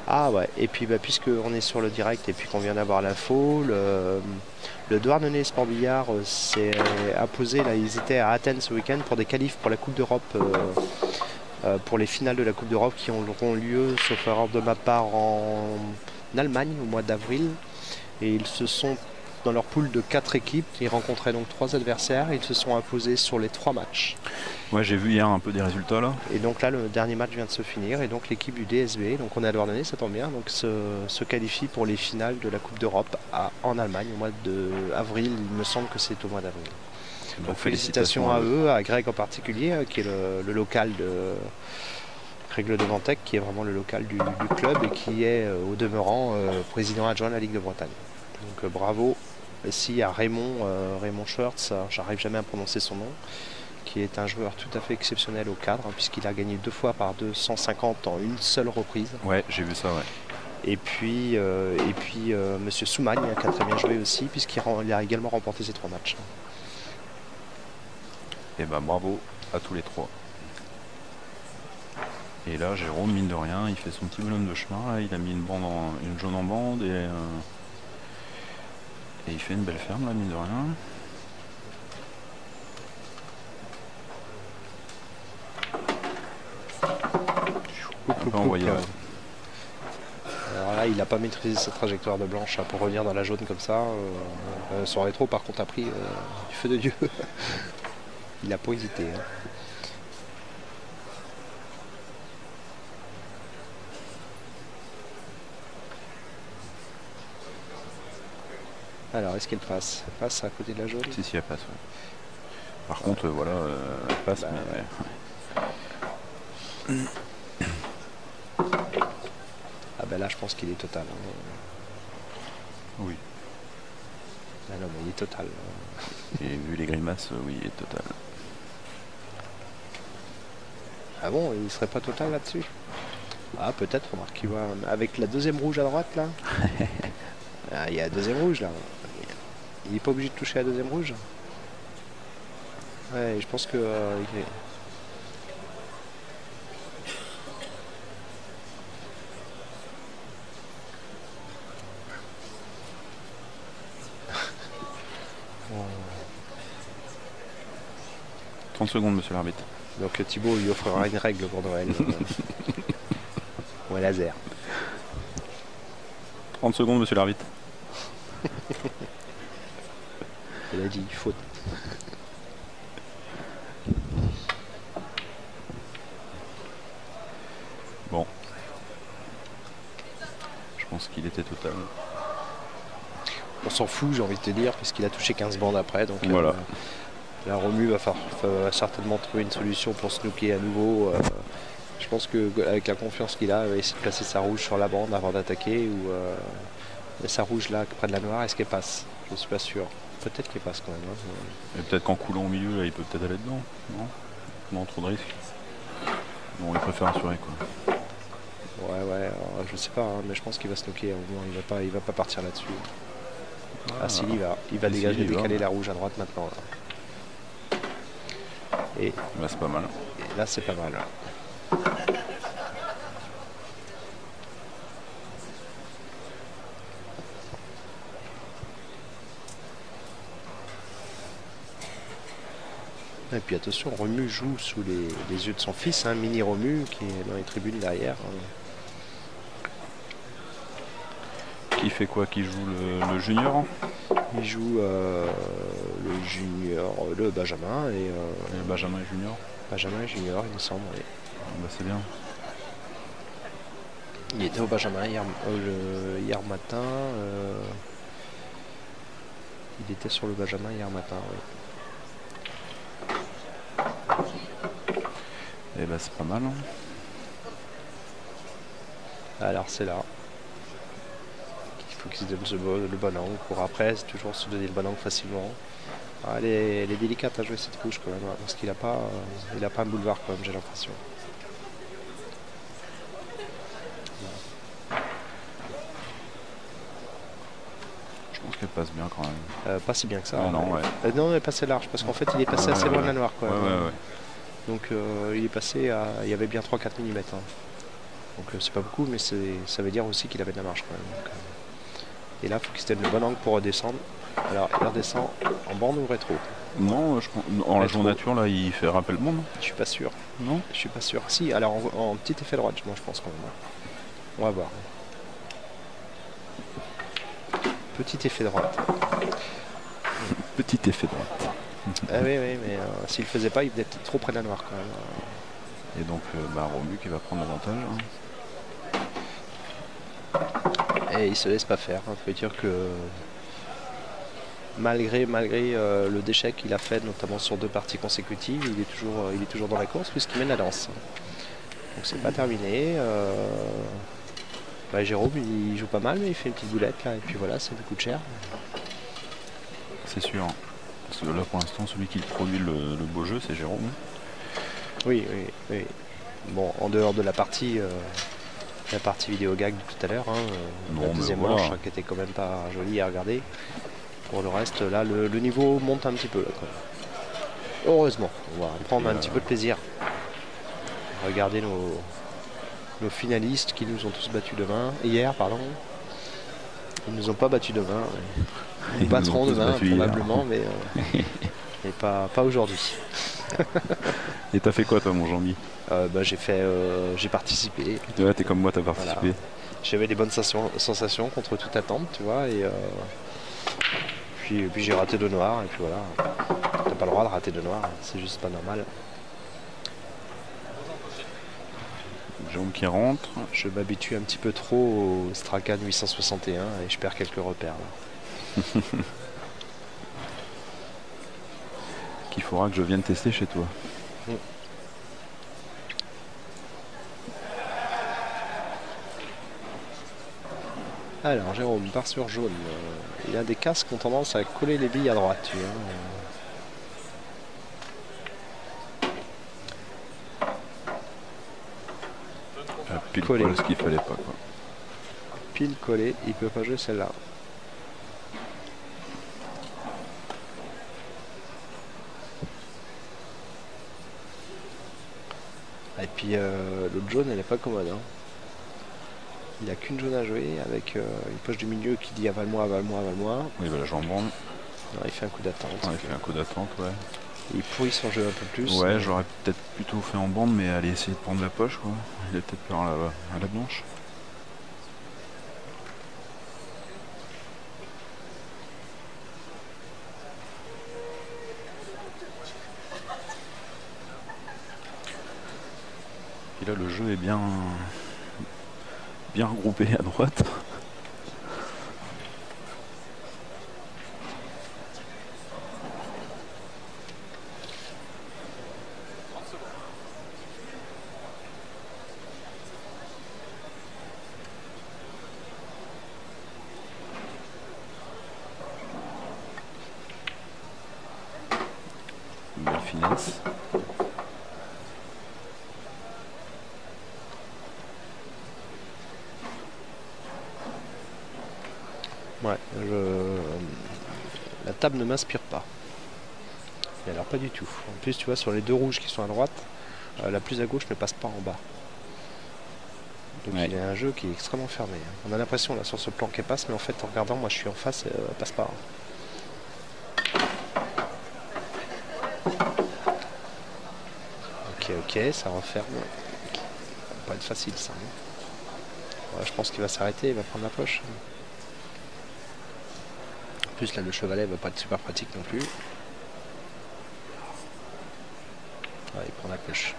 Ah ouais, et puis puisqu'on est sur le direct et puis qu'on vient d'avoir l'info, le Douarnenez Sport Billard s'est imposé, là ils étaient à Athènes ce week-end pour des qualifs pour la Coupe d'Europe, pour les finales de la Coupe d'Europe qui auront lieu, sauf erreur de ma part, en Allemagne au mois d'avril. Et ils se sont, dans leur poule de 4 équipes, ils rencontraient donc 3 adversaires et ils se sont imposés sur les 3 matchs. Ouais, j'ai vu hier un peu des résultats là. Et donc là, le dernier match vient de se finir et donc l'équipe du DSB, donc on est à Douarnenez, ça tombe bien, donc se qualifie pour les finales de la Coupe d'Europe en Allemagne au mois d'avril, il me semble que c'est au mois d'avril. Donc félicitations à eux, à Greg en particulier, qui est le local de Greg Le Devantec, qui est vraiment le local du club et qui est au demeurant président adjoint de la Ligue de Bretagne. Donc bravo ici à Raymond Schwartz, j'arrive jamais à prononcer son nom, qui est un joueur tout à fait exceptionnel au cadre, hein, puisqu'il a gagné 2 fois par 250 en une seule reprise. Ouais, j'ai vu ça, ouais. Et puis Monsieur Soumagne, qui a très bien joué aussi, puisqu'il a également remporté ces 3 matchs. Et ben bravo à tous les 3. Et là, Jérôme, mine de rien, il fait son petit bonhomme de chemin. Là, il a mis une jaune en bande et il fait une belle ferme, là, mine de rien. On peut envoyer. Alors là, Là, il n'a pas maîtrisé sa trajectoire de blanche pour revenir dans la jaune comme ça. Son rétro, par contre, a pris du feu de Dieu. Il n'a pas hésité. Hein. Alors, est-ce qu'elle passe? Elle passe à côté de la jaune? Si, elle passe. Ouais. Par contre, voilà, elle passe, bah, mais... Ah ben là, je pense qu'il est total. Hein. Oui. Ah non, mais il est total. Et vu les grimaces, oui, il est total. Ah bon, il serait pas total là-dessus? Ah, peut-être, remarque, il va avec la deuxième rouge à droite, là. Ah, il y a la deuxième rouge, là. Il n'est pas obligé de toucher la deuxième rouge. Ouais, je pense que... il est... Oh. 30 secondes, monsieur l'arbitre. Donc Thibaut lui offrira une règle pour Noël. Ou un laser. 30 secondes, monsieur l'arbitre. Il a dit, faute. Bon. Je pense qu'il était total. On s'en fout, j'ai envie de te dire, puisqu'il a touché 15 bandes après. Donc voilà. La Romu va certainement trouver une solution pour snooker à nouveau. Je pense qu'avec la confiance qu'il a, il va essayer de placer sa rouge sur la bande avant d'attaquer. Ou sa rouge là, près de la noire, est-ce qu'elle passe? Je ne suis pas sûr. Peut-être qu'elle passe quand même. Hein. Et peut-être qu'en coulant au milieu, là, il peut peut-être aller dedans. Non? Non, trop de risques. Bon, il préfère assurer, quoi. Ouais, je sais pas, hein, mais je pense qu'il va snooker au moins. Il va pas partir là-dessus. Ah si, il va dégager, décaler la rouge à droite maintenant. Là. Et là, c'est pas mal. Et là, c'est pas mal. Et puis attention, Romu joue sous les yeux de son fils, hein, Mini Romu, qui est dans les tribunes derrière. Qui fait quoi? Qui joue le junior? Il joue le junior, le Benjamin et Benjamin et junior. Benjamin et junior, il me semble. Oui. Bah, c'est bien. Il était au Benjamin hier matin. Il était sur le Benjamin hier matin, oui. Et bah c'est pas mal. Hein. Alors c'est là. Il faut qu'il se donne le bon angle pour après, c'est toujours se donner le bon angle facilement. Ah, elle est délicate à jouer cette rouge quand même, hein, parce qu'il n'a pas, un boulevard quand même, j'ai l'impression. Je pense qu'elle passe bien quand même. Pas si bien que ça. Ah, non, ouais. Non, elle est passée large, parce qu'en fait il est passé assez loin de la noire. Quoi, ouais. Donc il est passé à... Il y avait bien 3-4 mm. Hein. Donc c'est pas beaucoup, mais ça veut dire aussi qu'il avait de la marge quand même. Donc, et là, il faut qu'il se donne le bon angle pour redescendre. Alors, il redescend en bande ou rétro? Non, en la journée nature, là, il fait rappel bande. Je suis pas sûr. Non? Je suis pas sûr. Si, alors en petit effet droite, moi je pense quand même. On va voir. Petit effet droite. Petit effet droite. Ah oui, mais s'il le faisait pas, il devait être trop près de la noire quand même. Et donc, Romu qui va prendre l'avantage. Hein. Et il se laisse pas faire. Ça veut dire que malgré le déchet qu'il a fait, notamment sur 2 parties consécutives, il est toujours dans la course puisqu'il mène la danse. Donc c'est pas terminé. Jérôme, il joue pas mal, mais il fait une petite boulette là, et puis voilà, ça lui coûte cher. C'est sûr. Parce que là, pour l'instant, celui qui produit le beau jeu, c'est Jérôme. Oui. Bon, en dehors de la partie vidéo gag de tout à l'heure, hein, la deuxième manche qui était quand même pas jolie à regarder. Pour le reste, là, le niveau monte un petit peu. Là, quand même. Heureusement, on va prendre un petit peu de plaisir. Regardez nos finalistes qui nous ont tous battus hier. Ils nous ont pas battus demain. Ils nous battront demain probablement, mais pas aujourd'hui. Et t'as fait quoi toi mon Jean-Mi? J'ai participé. Ouais, t'es comme moi, t'as participé. Voilà. J'avais des bonnes sensations contre toute attente, tu vois, et puis j'ai raté 2 noirs, et puis voilà. T'as pas le droit de rater 2 noirs, c'est juste pas normal. Jérôme qui rentre. Je m'habitue un petit peu trop au Strachan 861 et je perds quelques repères là. Qu'il faudra que je vienne tester chez toi. Alors Jérôme part sur jaune. Il y a des casques qui ont tendance à coller les billes à droite, tu vois. Pile poil ce qu'il fallait pas quoi. Pile collé, il peut pas jouer celle-là. Et puis l'autre jaune elle est pas commode. Hein. Il a qu'une jaune à jouer avec une poche du milieu qui dit avale-moi, avale-moi, avale-moi. Oui, bah, la jambon. Il fait un coup d'attente. Ouais, il fait un coup d'attente, ouais. Il pourrit son jeu un peu plus. Ouais, j'aurais peut-être plutôt fait en bande, mais aller essayer de prendre la poche, quoi. Il a peut-être peur à la blanche. Et là, le jeu est bien regroupé à droite. Belle finesse. Ouais, la table ne m'inspire pas. Et alors pas du tout. En plus, tu vois, sur les 2 rouges qui sont à droite, la plus à gauche ne passe pas en bas. Donc ouais. Il y a un jeu qui est extrêmement fermé. On a l'impression là sur ce plan qu'elle passe, mais en fait en regardant, moi je suis en face, elle passe pas. Ok, ça referme. Ça va pas être facile ça. Hein. Ouais, je pense qu'il va s'arrêter, il va prendre la poche. En plus là le chevalet va pas être super pratique non plus. Ouais, il prend la poche.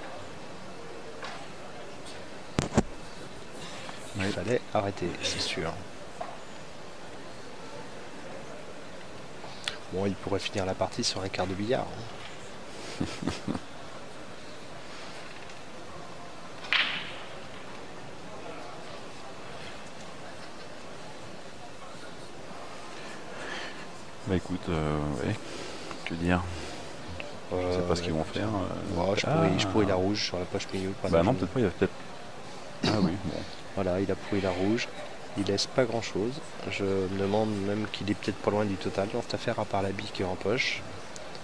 Il fallait arrêter, c'est sûr. Bon, il pourrait finir la partie sur un quart de billard. Hein. Bah écoute, ouais, que dire. Je sais pas ce qu'ils vont faire. Ouais, je pourris la rouge sur la poche milieu. Bah non, peut-être pas, il va peut-être... Ah oui, bon. Voilà, il a pourri la rouge. Il laisse pas grand chose. Je me demande même qu'il est peut-être pas loin du total dans cette affaire, à part la bille qui est en poche.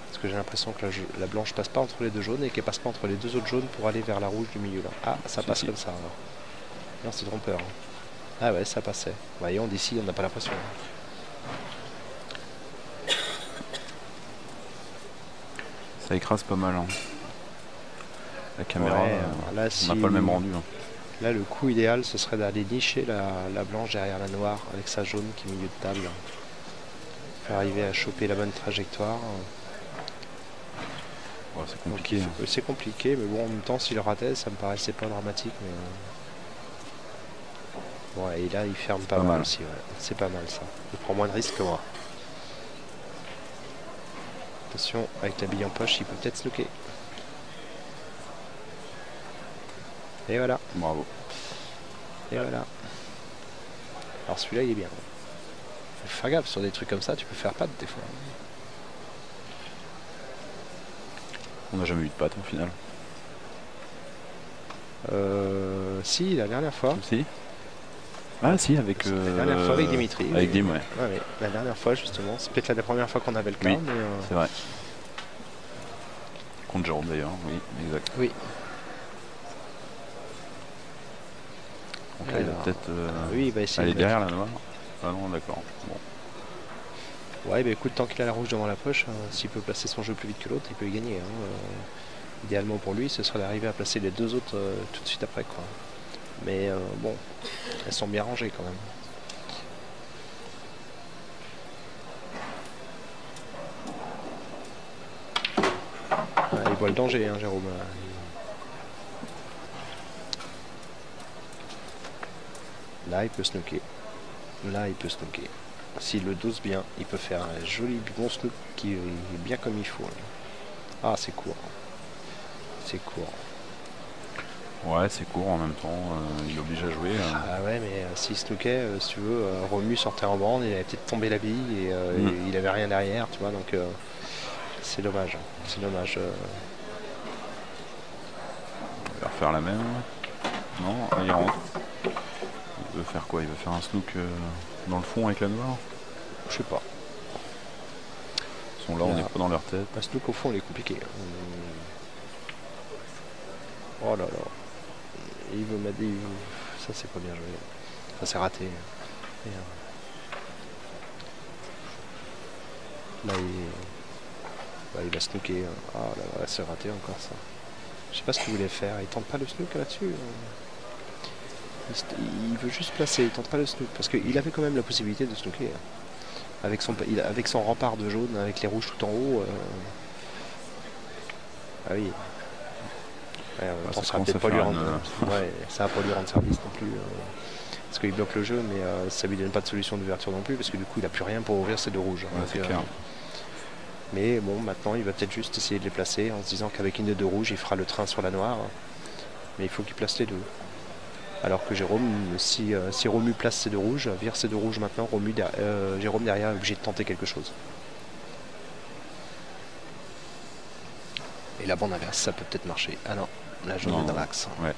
Parce que j'ai l'impression que la blanche passe pas entre les 2 jaunes et qu'elle passe pas entre les 2 autres jaunes pour aller vers la rouge du milieu là. Ah, ça passe comme ça alors. Non, c'est trompeur. Hein. Ah ouais, ça passait. Voyons, d'ici, on n'a pas l'impression. Ça écrase pas mal. Hein. La caméra, ouais, là, on n'a pas le même rendu. Hein. Là, le coup idéal, ce serait d'aller nicher la blanche derrière la noire avec sa jaune qui est milieu de table. Pour arriver à choper la bonne trajectoire. Ouais, c'est compliqué. C'est compliqué, mais bon, en même temps, s'il ratait, ça me paraissait pas dramatique. Mais... Ouais, et là, il ferme pas mal aussi. Ouais. C'est pas mal ça. Il prend moins de risques que moi. Attention, avec la bille en poche, il peut peut-être se looker. Et voilà. Bravo. Et voilà. Alors celui-là, il est bien. Faut faire gaffe, sur des trucs comme ça, tu peux faire patte des fois. On n'a jamais eu de patte au final. Si, la dernière fois. Si. Ah si, avec... La dernière fois avec Dimitri. Avec Dim, ouais. Ouais. La dernière fois, justement. C'est peut-être la première fois qu'on avait le cas, oui, mais... c'est vrai. Contre Jérôme d'ailleurs, oui, exact. Oui. Donc là, il va peut-être oui, il va essayer aller de derrière la noire. Ah non, d'accord. Bon. Ouais, bah écoute, tant qu'il a la rouge devant la poche, hein, s'il peut placer son jeu plus vite que l'autre, il peut y gagner. Hein. Idéalement pour lui, ce serait d'arriver à placer les deux autres tout de suite après, quoi. Mais bon, elles sont bien rangées quand même. Ouais, il voit le danger, hein, Jérôme. Là, il peut snooker. Là, il peut snooker. S'il le dose bien, il peut faire un joli bon snook qui est bien comme il faut. Ah, c'est court. C'est court. Ouais, c'est court en même temps. Il oblige à jouer. Ah ouais, mais s'il snookait, si tu veux, Romu sortait en bande, il avait peut-être tombé la bille et il avait rien derrière, tu vois. Donc c'est dommage. C'est dommage. Il va refaire la même. Non, il rentre. Il veut faire quoi? Il veut faire un snook dans le fond avec la noire? Je sais pas. Ils sont là, on n'est pas dans leur tête. Un snook au fond, il est compliqué. Oh là là. Il veut m'a dit. Ça, c'est pas bien joué. Ça, c'est raté. Et, là, il va snooker. Ah là là, c'est raté encore ça. Je sais pas ce qu'il voulait faire. Il tente pas le snook là-dessus. Il veut juste placer, il tente pas le snook. Parce qu'il avait quand même la possibilité de snooker. Avec son rempart de jaune, avec les rouges tout en haut. Ah oui. Ouais, ça va peut-être pas lui rendre. Ouais, ça va pas lui rendre service non plus. Parce qu'il bloque le jeu, mais ça lui donne pas de solution d'ouverture non plus, parce que du coup il a plus rien pour ouvrir ces deux rouges. Ouais, c'est clair. Mais bon, maintenant il va peut-être juste essayer de les placer en se disant qu'avec une de deux rouges, il fera le train sur la noire. Mais il faut qu'il place les deux. Alors que Jérôme, si Romu place ses deux rouges, vire ses deux rouges maintenant, Jérôme derrière est obligé de tenter quelque chose. Et la bande inverse, ça peut peut-être marcher. Ah non, la jaune est dans l'axe. Ouais.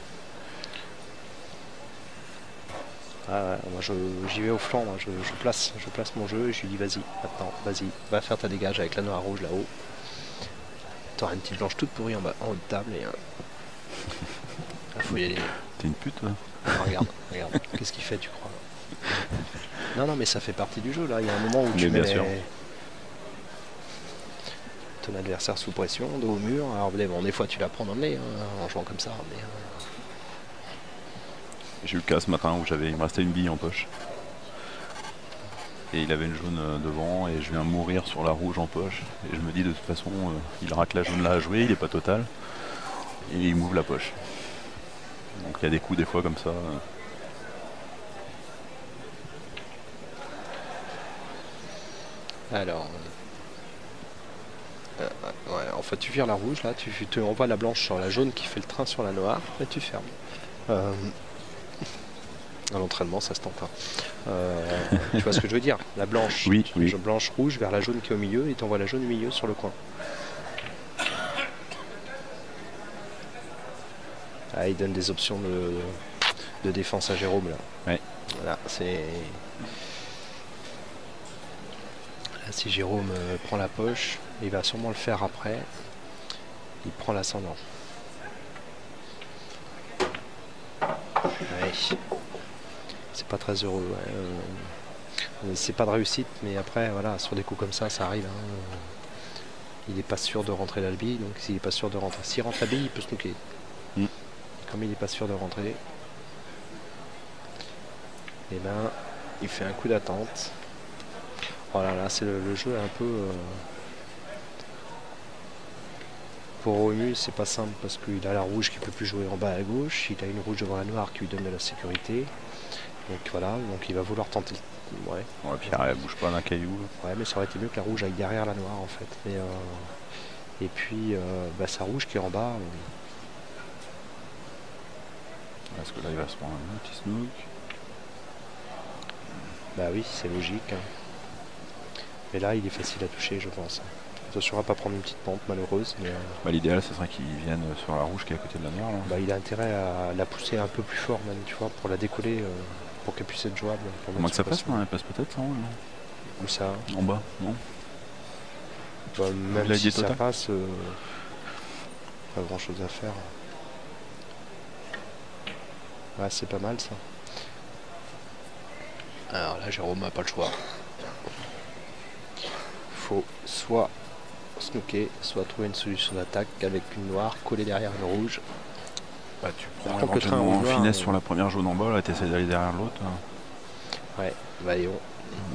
Ah ouais, moi j'y vais au flanc, moi, je place mon jeu et je lui dis vas-y, maintenant, vas-y, va faire ta dégage avec la noire rouge là-haut. T'auras une petite blanche toute pourrie en haut de table et faut y aller. T'es une pute, toi. Regarde, qu'est-ce qu'il fait, tu crois? Non, mais ça fait partie du jeu là. Il y a un moment où tu mets ton adversaire sous pression, dos au mur. Alors bon, des fois tu la prends dans le nez en jouant comme ça. Mais, j'ai eu le cas ce matin où il me restait une bille en poche. Et il avait une jaune devant et je viens mourir sur la rouge en poche. Et je me dis de toute façon, il rate la jaune là à jouer, il n'est pas total. Et il m'ouvre la poche. Donc il y a des coups des fois comme ça. Alors, ouais, en fait tu vires la rouge là, tu envoies la blanche sur la jaune qui fait le train sur la noire et tu fermes. À l'entraînement ça se tente pas. Tu vois ce que je veux dire? La blanche, oui. Blanche rouge vers la jaune qui est au milieu et tu envoies la jaune au milieu sur le coin. Ah, il donne des options de défense à Jérôme là. Ouais. Voilà, c'est. Là, si Jérôme prend la poche, il va sûrement le faire après. Il prend l'ascendant. Ouais. C'est pas très heureux. Ouais. C'est pas de réussite, mais après, voilà, sur des coups comme ça, ça arrive. Hein. Il n'est pas sûr de rentrer la bille, donc s'il n'est pas sûr de rentrer. S'il rentre la bille, il peut snooker. Comme il n'est pas sûr de rentrer, et ben il fait un coup d'attente. Voilà, là c'est le jeu un peu pour Romu, c'est pas simple parce qu'il a la rouge qui peut plus jouer en bas à gauche, il a une rouge devant la noire qui lui donne de la sécurité. Donc voilà, donc il va vouloir tenter. Ouais, puis elle bouge pas d'un caillou. Ouais, mais ça aurait été mieux que la rouge aille derrière la noire en fait. Mais, et puis sa rouge qui est en bas. Est-ce que là il va se prendre un petit snook? Bah oui, c'est logique. Hein. Mais là il est facile à toucher je pense. Attention à pas prendre une petite pente malheureuse. Mais, l'idéal ce serait qu'il vienne sur la rouge qui est à côté de la noire. Là. Il a intérêt à la pousser un peu plus fort même, tu vois, pour la décoller, pour qu'elle puisse être jouable. Comment que ça passe? Elle passe peut-être en haut, non? Où ça? En bas, non? Même si ça passe, pas grand chose à faire. Ouais, c'est pas mal ça. Alors là, Jérôme n'a pas le choix. faut soit snooker, soit trouver une solution d'attaque avec une noire collée derrière une rouge. Bah, tu prends contre, le train éventuellement rouge noir, finesse sur la première jaune en bas, là, tu essaies d'aller derrière l'autre. Ouais, bah et on.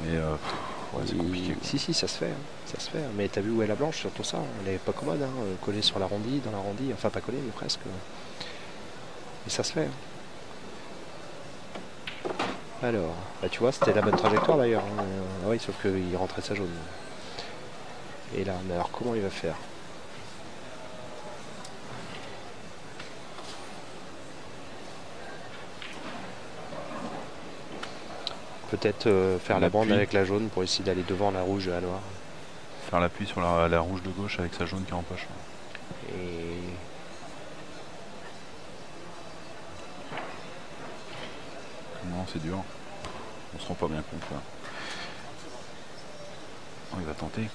Mais ouais, c'est compliqué. Quoi. Si, ça se fait. Ça se fait. Mais t'as vu où est la blanche, surtout ça. Elle est pas commode, collée sur l'arrondi, dans l'arrondi. Enfin, pas collée, mais presque. Et ça se fait. Alors, bah tu vois, c'était la bonne trajectoire d'ailleurs. Ah oui, sauf qu'il rentrait sa jaune. Et là, mais alors comment il va faire? Peut-être faire la bande avec la jaune pour essayer d'aller devant la rouge et la noire. Faire l'appui sur la rouge de gauche avec sa jaune qui est en poche. Et... Non, c'est dur. On se rend pas bien compte là. Oh, il va tenter.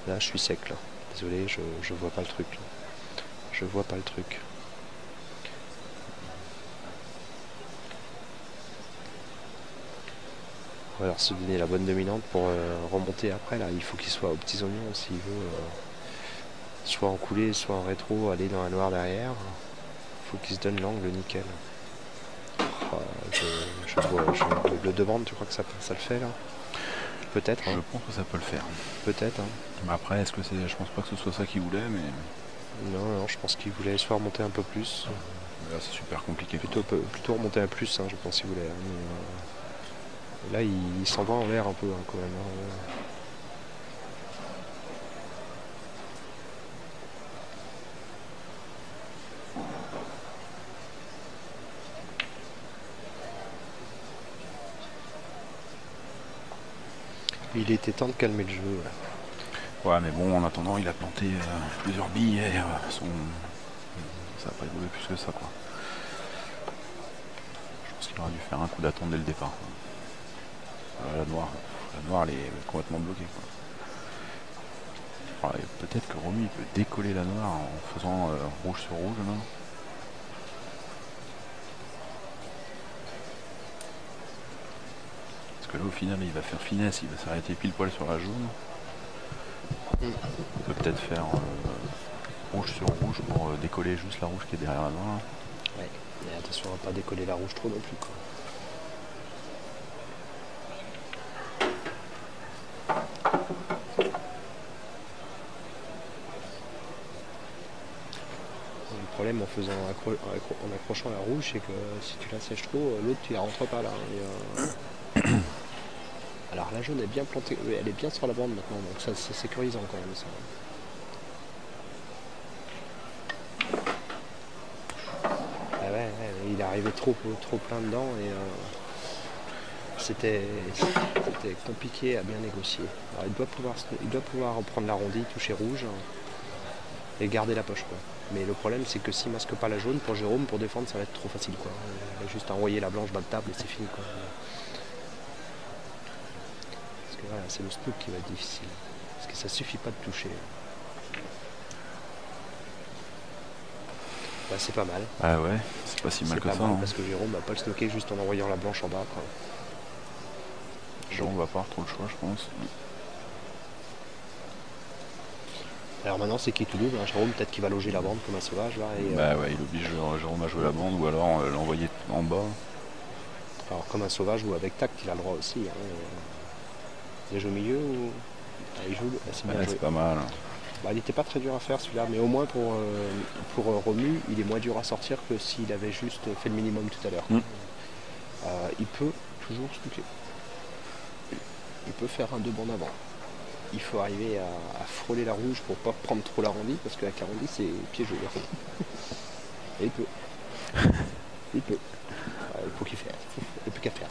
Là, je suis sec là. Désolé, je vois pas le truc. Là. Je vois pas le truc. On va alors se donner la bonne dominante pour remonter après. Là, il faut qu'il soit aux petits oignons s'il veut soit en coulée, soit en rétro, aller dans la noire derrière. Il faut qu'il se donne l'angle nickel. Le demande, tu crois que ça le fait là? Peut-être. Je pense que ça peut le faire. Peut-être. Mais après, est-ce que c'est. Je pense pas que ce soit ça qu'il voulait, mais. Non, je pense qu'il voulait soit remonter un peu plus. Là, c'est super compliqué. Plutôt remonter à plus, je pense qu'il voulait. Mais, là, il s'en va en l'air un peu quand même. Il était temps de calmer le jeu. Ouais, mais bon, en attendant, il a planté plusieurs billes et ça n'a pas évolué plus que ça, quoi. Je pense qu'il aurait dû faire un coup d'attente dès le départ. La noire, elle est complètement bloquée, quoi. Peut-être que Romy peut décoller la noire en faisant rouge sur rouge, là. Parce que là, au final, il va faire finesse, il va s'arrêter pile poil sur la jaune. Il peut peut-être faire rouge sur rouge pour décoller juste la rouge qui est derrière la noire. Ouais, mais attention à ne pas décoller la rouge trop non plus, quoi. Le problème en accrochant la rouge, c'est que si tu la sèches trop, l'autre tu la rentres pas là. Alors la jaune est bien plantée, elle est bien sur la bande maintenant, donc ça c'est sécurisant quand même ça. Ah ouais, il est arrivé trop plein dedans et c'était compliqué à bien négocier. Alors, il doit pouvoir reprendre l'arrondi, toucher rouge et garder la poche, quoi. Mais le problème c'est que s'il masque pas la jaune, pour Jérôme, pour défendre ça va être trop facile, quoi. Il va juste envoyer la blanche bas de table et c'est fini, quoi. Parce que voilà, c'est le snook qui va être difficile. Parce que ça suffit pas de toucher. Bah, c'est pas mal. Ah ouais, c'est pas si mal que ça. Parce que Jérôme va pas le snooker juste en envoyant la blanche en bas, quoi. Jérôme va pas avoir trop le choix, je pense. Alors maintenant c'est qui tout double, Jérôme peut-être qu'il va loger la bande comme un sauvage là. Et, bah ouais, il oblige Jérôme à jouer la bande ou alors l'envoyer en bas. Alors comme un sauvage ou avec tact il a le droit aussi. Il joue au milieu ou. Ah, il joue. C'est pas mal. Bah, il n'était pas très dur à faire celui-là, mais au moins pour Romu, il est moins dur à sortir que s'il avait juste fait le minimum tout à l'heure. Il peut toujours snooker. Il peut faire un 2 bandes avant. Il faut arriver à frôler la rouge pour pas prendre trop l'arrondi, parce qu'avec l'arrondi c'est piégeux. Et il peut. Il peut. Il faut qu'il fasse. Il n'y a plus qu'à faire.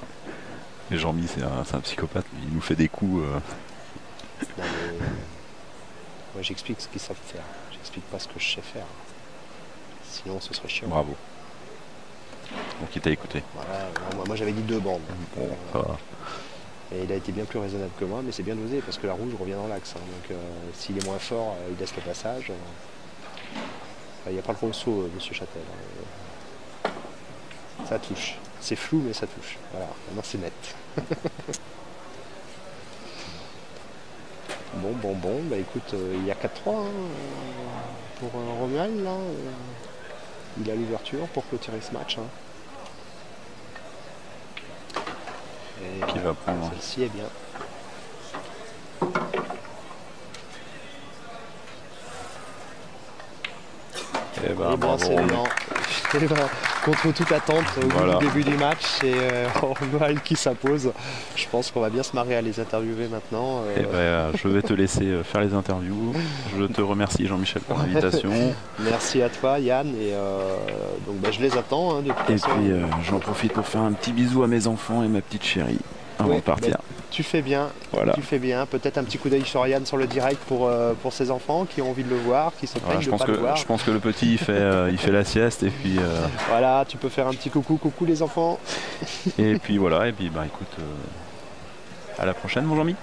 Et Jean-Mi c'est un psychopathe, mais il nous fait des coups. Non, mais... Moi j'explique ce qu'ils savent faire. J'explique pas ce que je sais faire. Sinon ce serait chiant. Bravo. Donc il t'a écouté. Voilà, moi j'avais dit 2 bandes. Bon, ça va. Et il a été bien plus raisonnable que moi, mais c'est bien dosé parce que la rouge revient dans l'axe. Donc s'il est moins fort, il laisse le passage. Il n'y a pas le gros saut, monsieur Châtel. Ça touche. C'est flou mais ça touche. Voilà, maintenant c'est net. Bon, bah écoute, il y a 4-3 hein, pour Romuald là. Il a l'ouverture pour clôturer ce match. Hein. Et qui va prendre. Celle-ci est bien. Et bah, c'est bien. Contre toute attente au début du match, c'est Romuald qui s'impose. Je pense qu'on va bien se marrer à les interviewer maintenant. Je vais te laisser faire les interviews. Je te remercie Jean-Michel pour l'invitation. Merci à toi Yann. Et donc je les attends. Hein, et puis j'en profite pour faire un petit bisou à mes enfants et ma petite chérie avant de partir. Tu fais bien, voilà. Tu fais bien. Peut-être un petit coup d'œil sur Yann sur le direct pour ses enfants qui ont envie de le voir, qui se plaignent de pas le voir. Je pense que le petit il fait la sieste et puis. Voilà, tu peux faire un petit coucou les enfants. Et puis voilà, et puis écoute, à la prochaine mon Jean-Mi.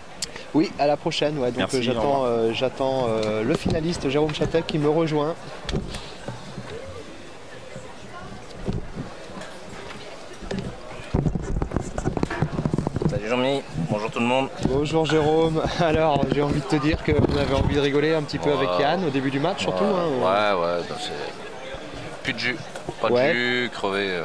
Oui, à la prochaine. Ouais. Donc merci, j'attends le finaliste Jérôme Châtel qui me rejoint. Salut Jean-Mi, bonjour tout le monde. Bonjour Jérôme. Alors j'ai envie de te dire qu'on avait envie de rigoler un petit peu avec Yann au début du match surtout. Hein, ouais, c'est plus de jus, pas de jus, crevé,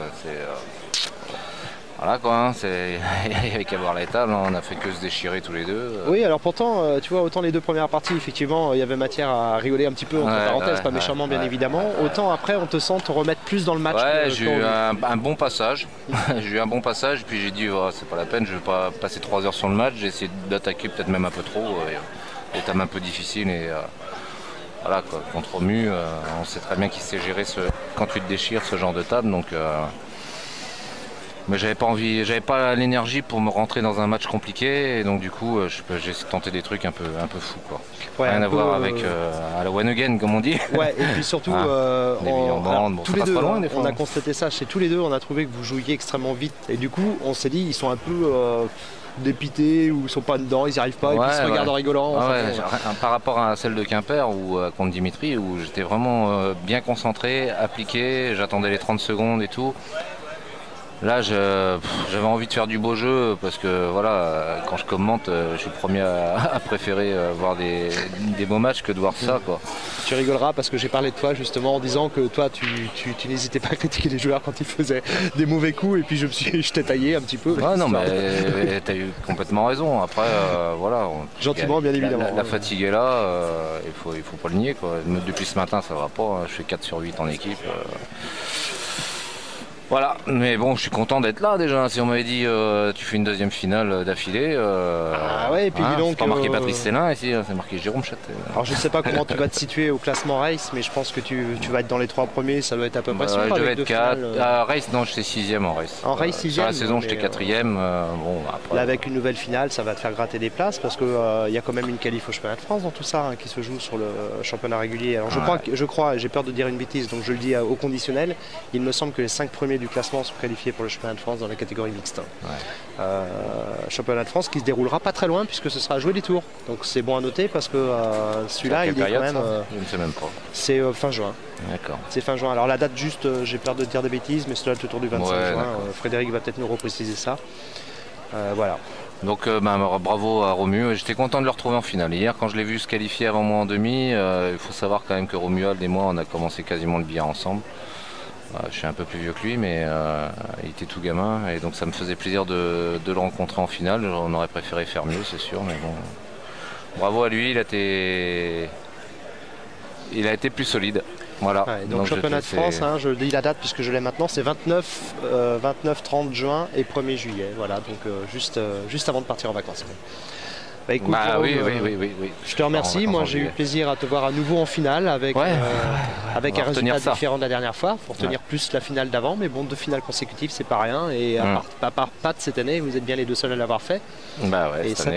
voilà quoi, hein, il n'y avait qu'à voir la table, on a fait que se déchirer tous les deux. Oui, alors pourtant, tu vois, autant les 2 premières parties, effectivement, il y avait matière à rigoler un petit peu, entre parenthèses, pas méchamment bien évidemment, autant après on te sent te remettre plus dans le match. Ouais, j'ai eu un bon passage, puis j'ai dit, c'est pas la peine, je vais pas passer 3 heures sur le match, j'ai essayé d'attaquer peut-être même un peu trop, des tables un peu difficiles, et voilà quoi, contre Romu, on sait très bien qu'il sait gérer quand tu te déchires ce genre de table, donc... Mais j'avais pas envie, j'avais pas l'énergie pour me rentrer dans un match compliqué et donc du coup j'ai tenté des trucs un peu fous quoi. Ouais, rien à voir avec à la one again comme on dit. Ouais, et puis surtout tous les deux on a constaté ça chez tous les deux, on a trouvé que vous jouiez extrêmement vite et du coup on s'est dit ils sont un peu dépités ou ils sont pas dedans, ils n'y arrivent pas et puis ils se regardent en rigolant. Par rapport à celle de Quimper ou contre Dimitri où j'étais vraiment bien concentré, appliqué, j'attendais les 30 secondes et tout. Là, j'avais envie de faire du beau jeu parce que voilà, quand je commente, je suis le premier à préférer voir des beaux matchs que de voir ça, quoi. Tu rigoleras parce que j'ai parlé de toi justement en disant que toi, tu n'hésitais pas à critiquer les joueurs quand ils faisaient des mauvais coups et puis je t'ai taillé un petit peu. Ouais, non, mais t'as eu complètement raison. Après, voilà. Gentiment, bien évidemment. La fatigue est là, il faut pas le nier, quoi. Depuis ce matin, ça va pas. Je fais 4 sur 8 en équipe. Voilà, mais bon, je suis content d'être là déjà. Si on m'avait dit tu fais une deuxième finale d'affilée, et puis dis donc, c'est pas marqué Patrice Célin ici, c'est marqué Jérôme Châtel. Alors je sais pas comment tu vas te situer au classement race, mais je pense que tu vas être dans les 3 premiers, ça doit être à peu près sûr. Je vais être 4. Race, non, j'étais 6ème en race. En race 6ème. Sur la saison, j'étais 4ème. Après, là, avec une nouvelle finale, ça va te faire gratter des places parce qu'il y a quand même une qualif au championnat de France dans tout ça qui se joue sur le championnat régulier. Alors je crois, j'ai peur de dire une bêtise, donc je le dis au conditionnel. Il me semble que les 5 premiers du classement sont qualifiés pour le championnat de France dans la catégorie mixte. Championnat de France qui se déroulera pas très loin puisque ce sera à jouer les tours. Donc c'est bon à noter parce que celui-là il est quand même. Je ne sais même pas. C'est fin juin. D'accord. C'est fin juin. Alors la date juste, j'ai peur de dire des bêtises, mais c'est là autour du 25 juin. Frédéric va peut-être nous repréciser ça. Voilà. Donc bravo à Romu, j'étais content de le retrouver en finale. Hier quand je l'ai vu se qualifier avant moi en demi, il faut savoir quand même que Romuald et moi on a commencé quasiment le billard ensemble. Je suis un peu plus vieux que lui, mais il était tout gamin et donc ça me faisait plaisir de le rencontrer en finale. On aurait préféré faire mieux, c'est sûr, mais bon. Bravo à lui, il a été plus solide. Voilà. Donc championnat de France, je dis la date puisque je l'ai maintenant, c'est 29-30 juin et 1er juillet. Voilà, donc juste avant de partir en vacances. Bah écoute, oui. Je te remercie. Moi j'ai eu plaisir à te voir à nouveau en finale avec un résultat différent de la dernière fois pour tenir plus la finale d'avant. Mais bon, 2 finales consécutives c'est pas rien. Et à part Pat cette année, vous êtes bien les 2 seuls à l'avoir fait. Et ça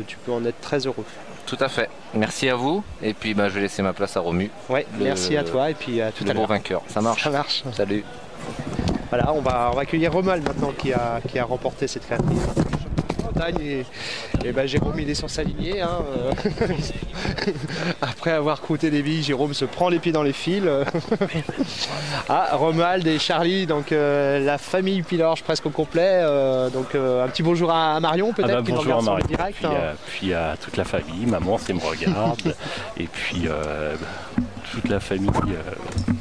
tu peux en être très heureux. Tout à fait. Merci à vous. Et puis je vais laisser ma place à Romu. Merci à toi et puis à tout à l'heure. Le bon vainqueur. Ça marche. Salut. Voilà, on va accueillir Romuald maintenant qui a remporté cette quatrième. Bretagne et ben, Jérôme il est sur sa lignée. Hein, Après avoir croûté des billes, Jérôme se prend les pieds dans les fils. Ah, Romuald et Charlie, donc la famille Pilorge presque au complet. Donc un petit bonjour à Marion peut-être qui nous bonjour à regarde sur le Marion. direct. Puis à toute la famille, maman c'est me regarde. Et puis toute la famille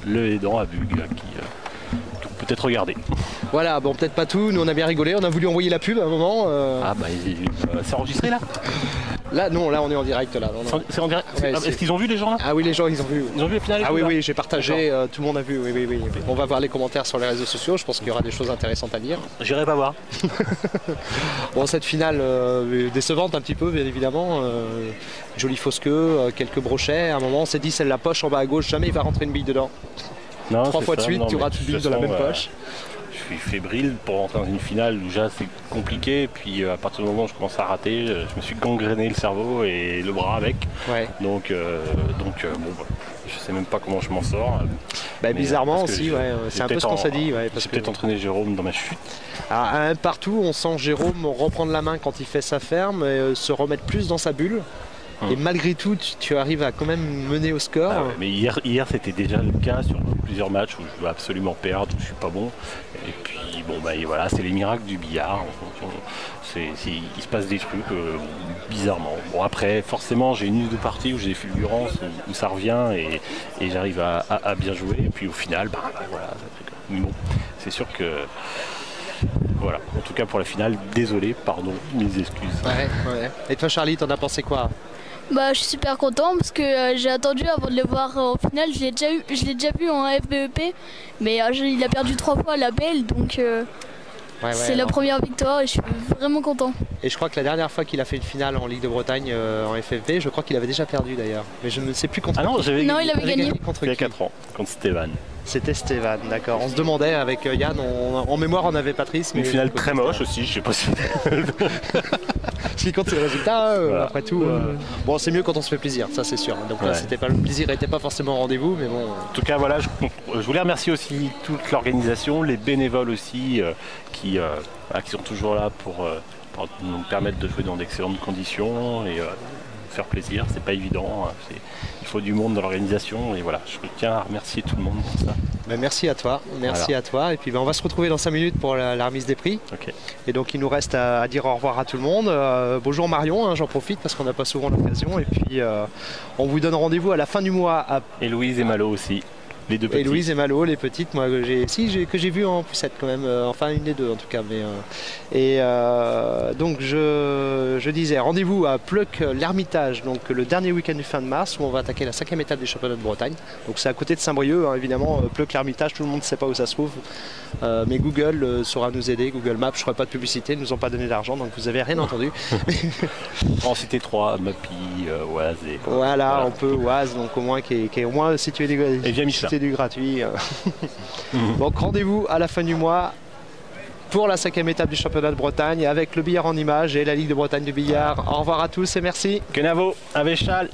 Le Aidant à Bug qui peut-être regarder. Voilà, bon peut-être pas tout, nous on a bien rigolé, on a voulu envoyer la pub à un moment. Ah bah c'est enregistré là? Là non, là on est en direct là. Non, non. C'est en direct. Ouais, Est-ce qu'ils ont vu les gens là? Ah oui, les gens ils ont vu. Ils ont vu la finale? Ah oui, oui, j'ai partagé, tout le monde a vu, oui. On va voir les commentaires sur les réseaux sociaux, je pense qu'il y aura des choses intéressantes à lire. J'irai pas voir. Bon, cette finale décevante un petit peu, bien évidemment. Jolie fausse queue, quelques brochets. À un moment, on s'est dit, c'est la poche en bas à gauche, jamais il va rentrer une bille dedans. Non, 3 fois de ça, suite, non, tu mais rates une bille de la même poche. Je suis fébrile pour rentrer dans une finale où déjà c'est compliqué. Puis à partir du moment où je commence à rater, je me suis gangréné le cerveau et le bras avec. Ouais. Donc bon, voilà. Je sais même pas comment je m'en sors. Bah, bizarrement aussi, j'ai c'est un peu ce qu'on s'est dit. Ouais, j'ai peut-être entraîné Jérôme dans ma chute. À un partout, on sent Jérôme reprendre la main quand il fait sa ferme, et se remettre plus dans sa bulle. Et malgré tout, tu arrives à quand même mener au score. Ah ouais, mais hier c'était déjà le cas sur plusieurs matchs où je dois absolument perdre, où je suis pas bon. Et puis bon bah et voilà, c'est les miracles du billard. Il se passe des trucs bizarrement. Bon après forcément j'ai une ou deux parties où j'ai des fulgurances où ça revient et j'arrive à bien jouer. Et puis au final, voilà. Mais bon, c'est sûr que voilà. En tout cas pour la finale, désolé, pardon, mes excuses. Ouais. Et toi Charlie, t'en as pensé quoi? Bah, je suis super content parce que j'ai attendu avant de le voir en finale. Je l'ai déjà vu en FBEP, mais il a perdu 3 fois à la belle, donc c'est la première victoire et je suis vraiment content. Et je crois que la dernière fois qu'il a fait une finale en Ligue de Bretagne en FFB, je crois qu'il avait déjà perdu d'ailleurs. Mais je ne sais plus contre qui. Non, il avait gagné. Contre il y a qui 4 ans, contre Stéphane. C'était Stéphane, d'accord. On se demandait avec Yann, en mémoire on avait Patrice. Mais une finale très moche aussi, je sais pas si... Ce qui compte c'est le résultat, voilà. après tout. Bon c'est mieux quand on se fait plaisir, ça c'est sûr. Donc là c'était pas, le plaisir n'était pas forcément au rendez-vous, mais bon. En tout cas voilà, je voulais remercier aussi toute l'organisation, les bénévoles aussi qui sont toujours là pour nous permettre de jouer dans d'excellentes conditions et faire plaisir, c'est pas évident, il faut du monde dans l'organisation et voilà, je tiens à remercier tout le monde pour ça. Ben, merci à toi, à toi. Et puis on va se retrouver dans 5 minutes pour la remise des prix. Okay. Et donc il nous reste à dire au revoir à tout le monde. Bonjour Marion, hein, j'en profite parce qu'on n'a pas souvent l'occasion. Et puis on vous donne rendez-vous à la fin du mois. Et Louise et Malo aussi. Les deux petites. Et Louise et Malo, les petites, moi que j'ai vu en poussette quand même, enfin une des deux en tout cas. Mais, donc je disais rendez-vous à Pleuc l'Ermitage, donc le dernier week-end du fin de mars où on va attaquer la 5e étape du championnat de Bretagne. Donc c'est à côté de Saint-Brieuc, hein, évidemment. Pleuc l'Ermitage, tout le monde ne sait pas où ça se trouve. Mais Google saura nous aider. Google Maps, je ne ferai pas de publicité, ils nous ont pas donné d'argent, donc vous avez rien entendu. En citer 3, Mappy, Oise et... Voilà, on peut Oise, donc au moins qui est au moins situé du gratuit. Donc rendez-vous à la fin du mois pour la 5e étape du championnat de Bretagne avec le billard en images et la Ligue de Bretagne du billard. Au revoir à tous et merci. Kenavo, Avechal.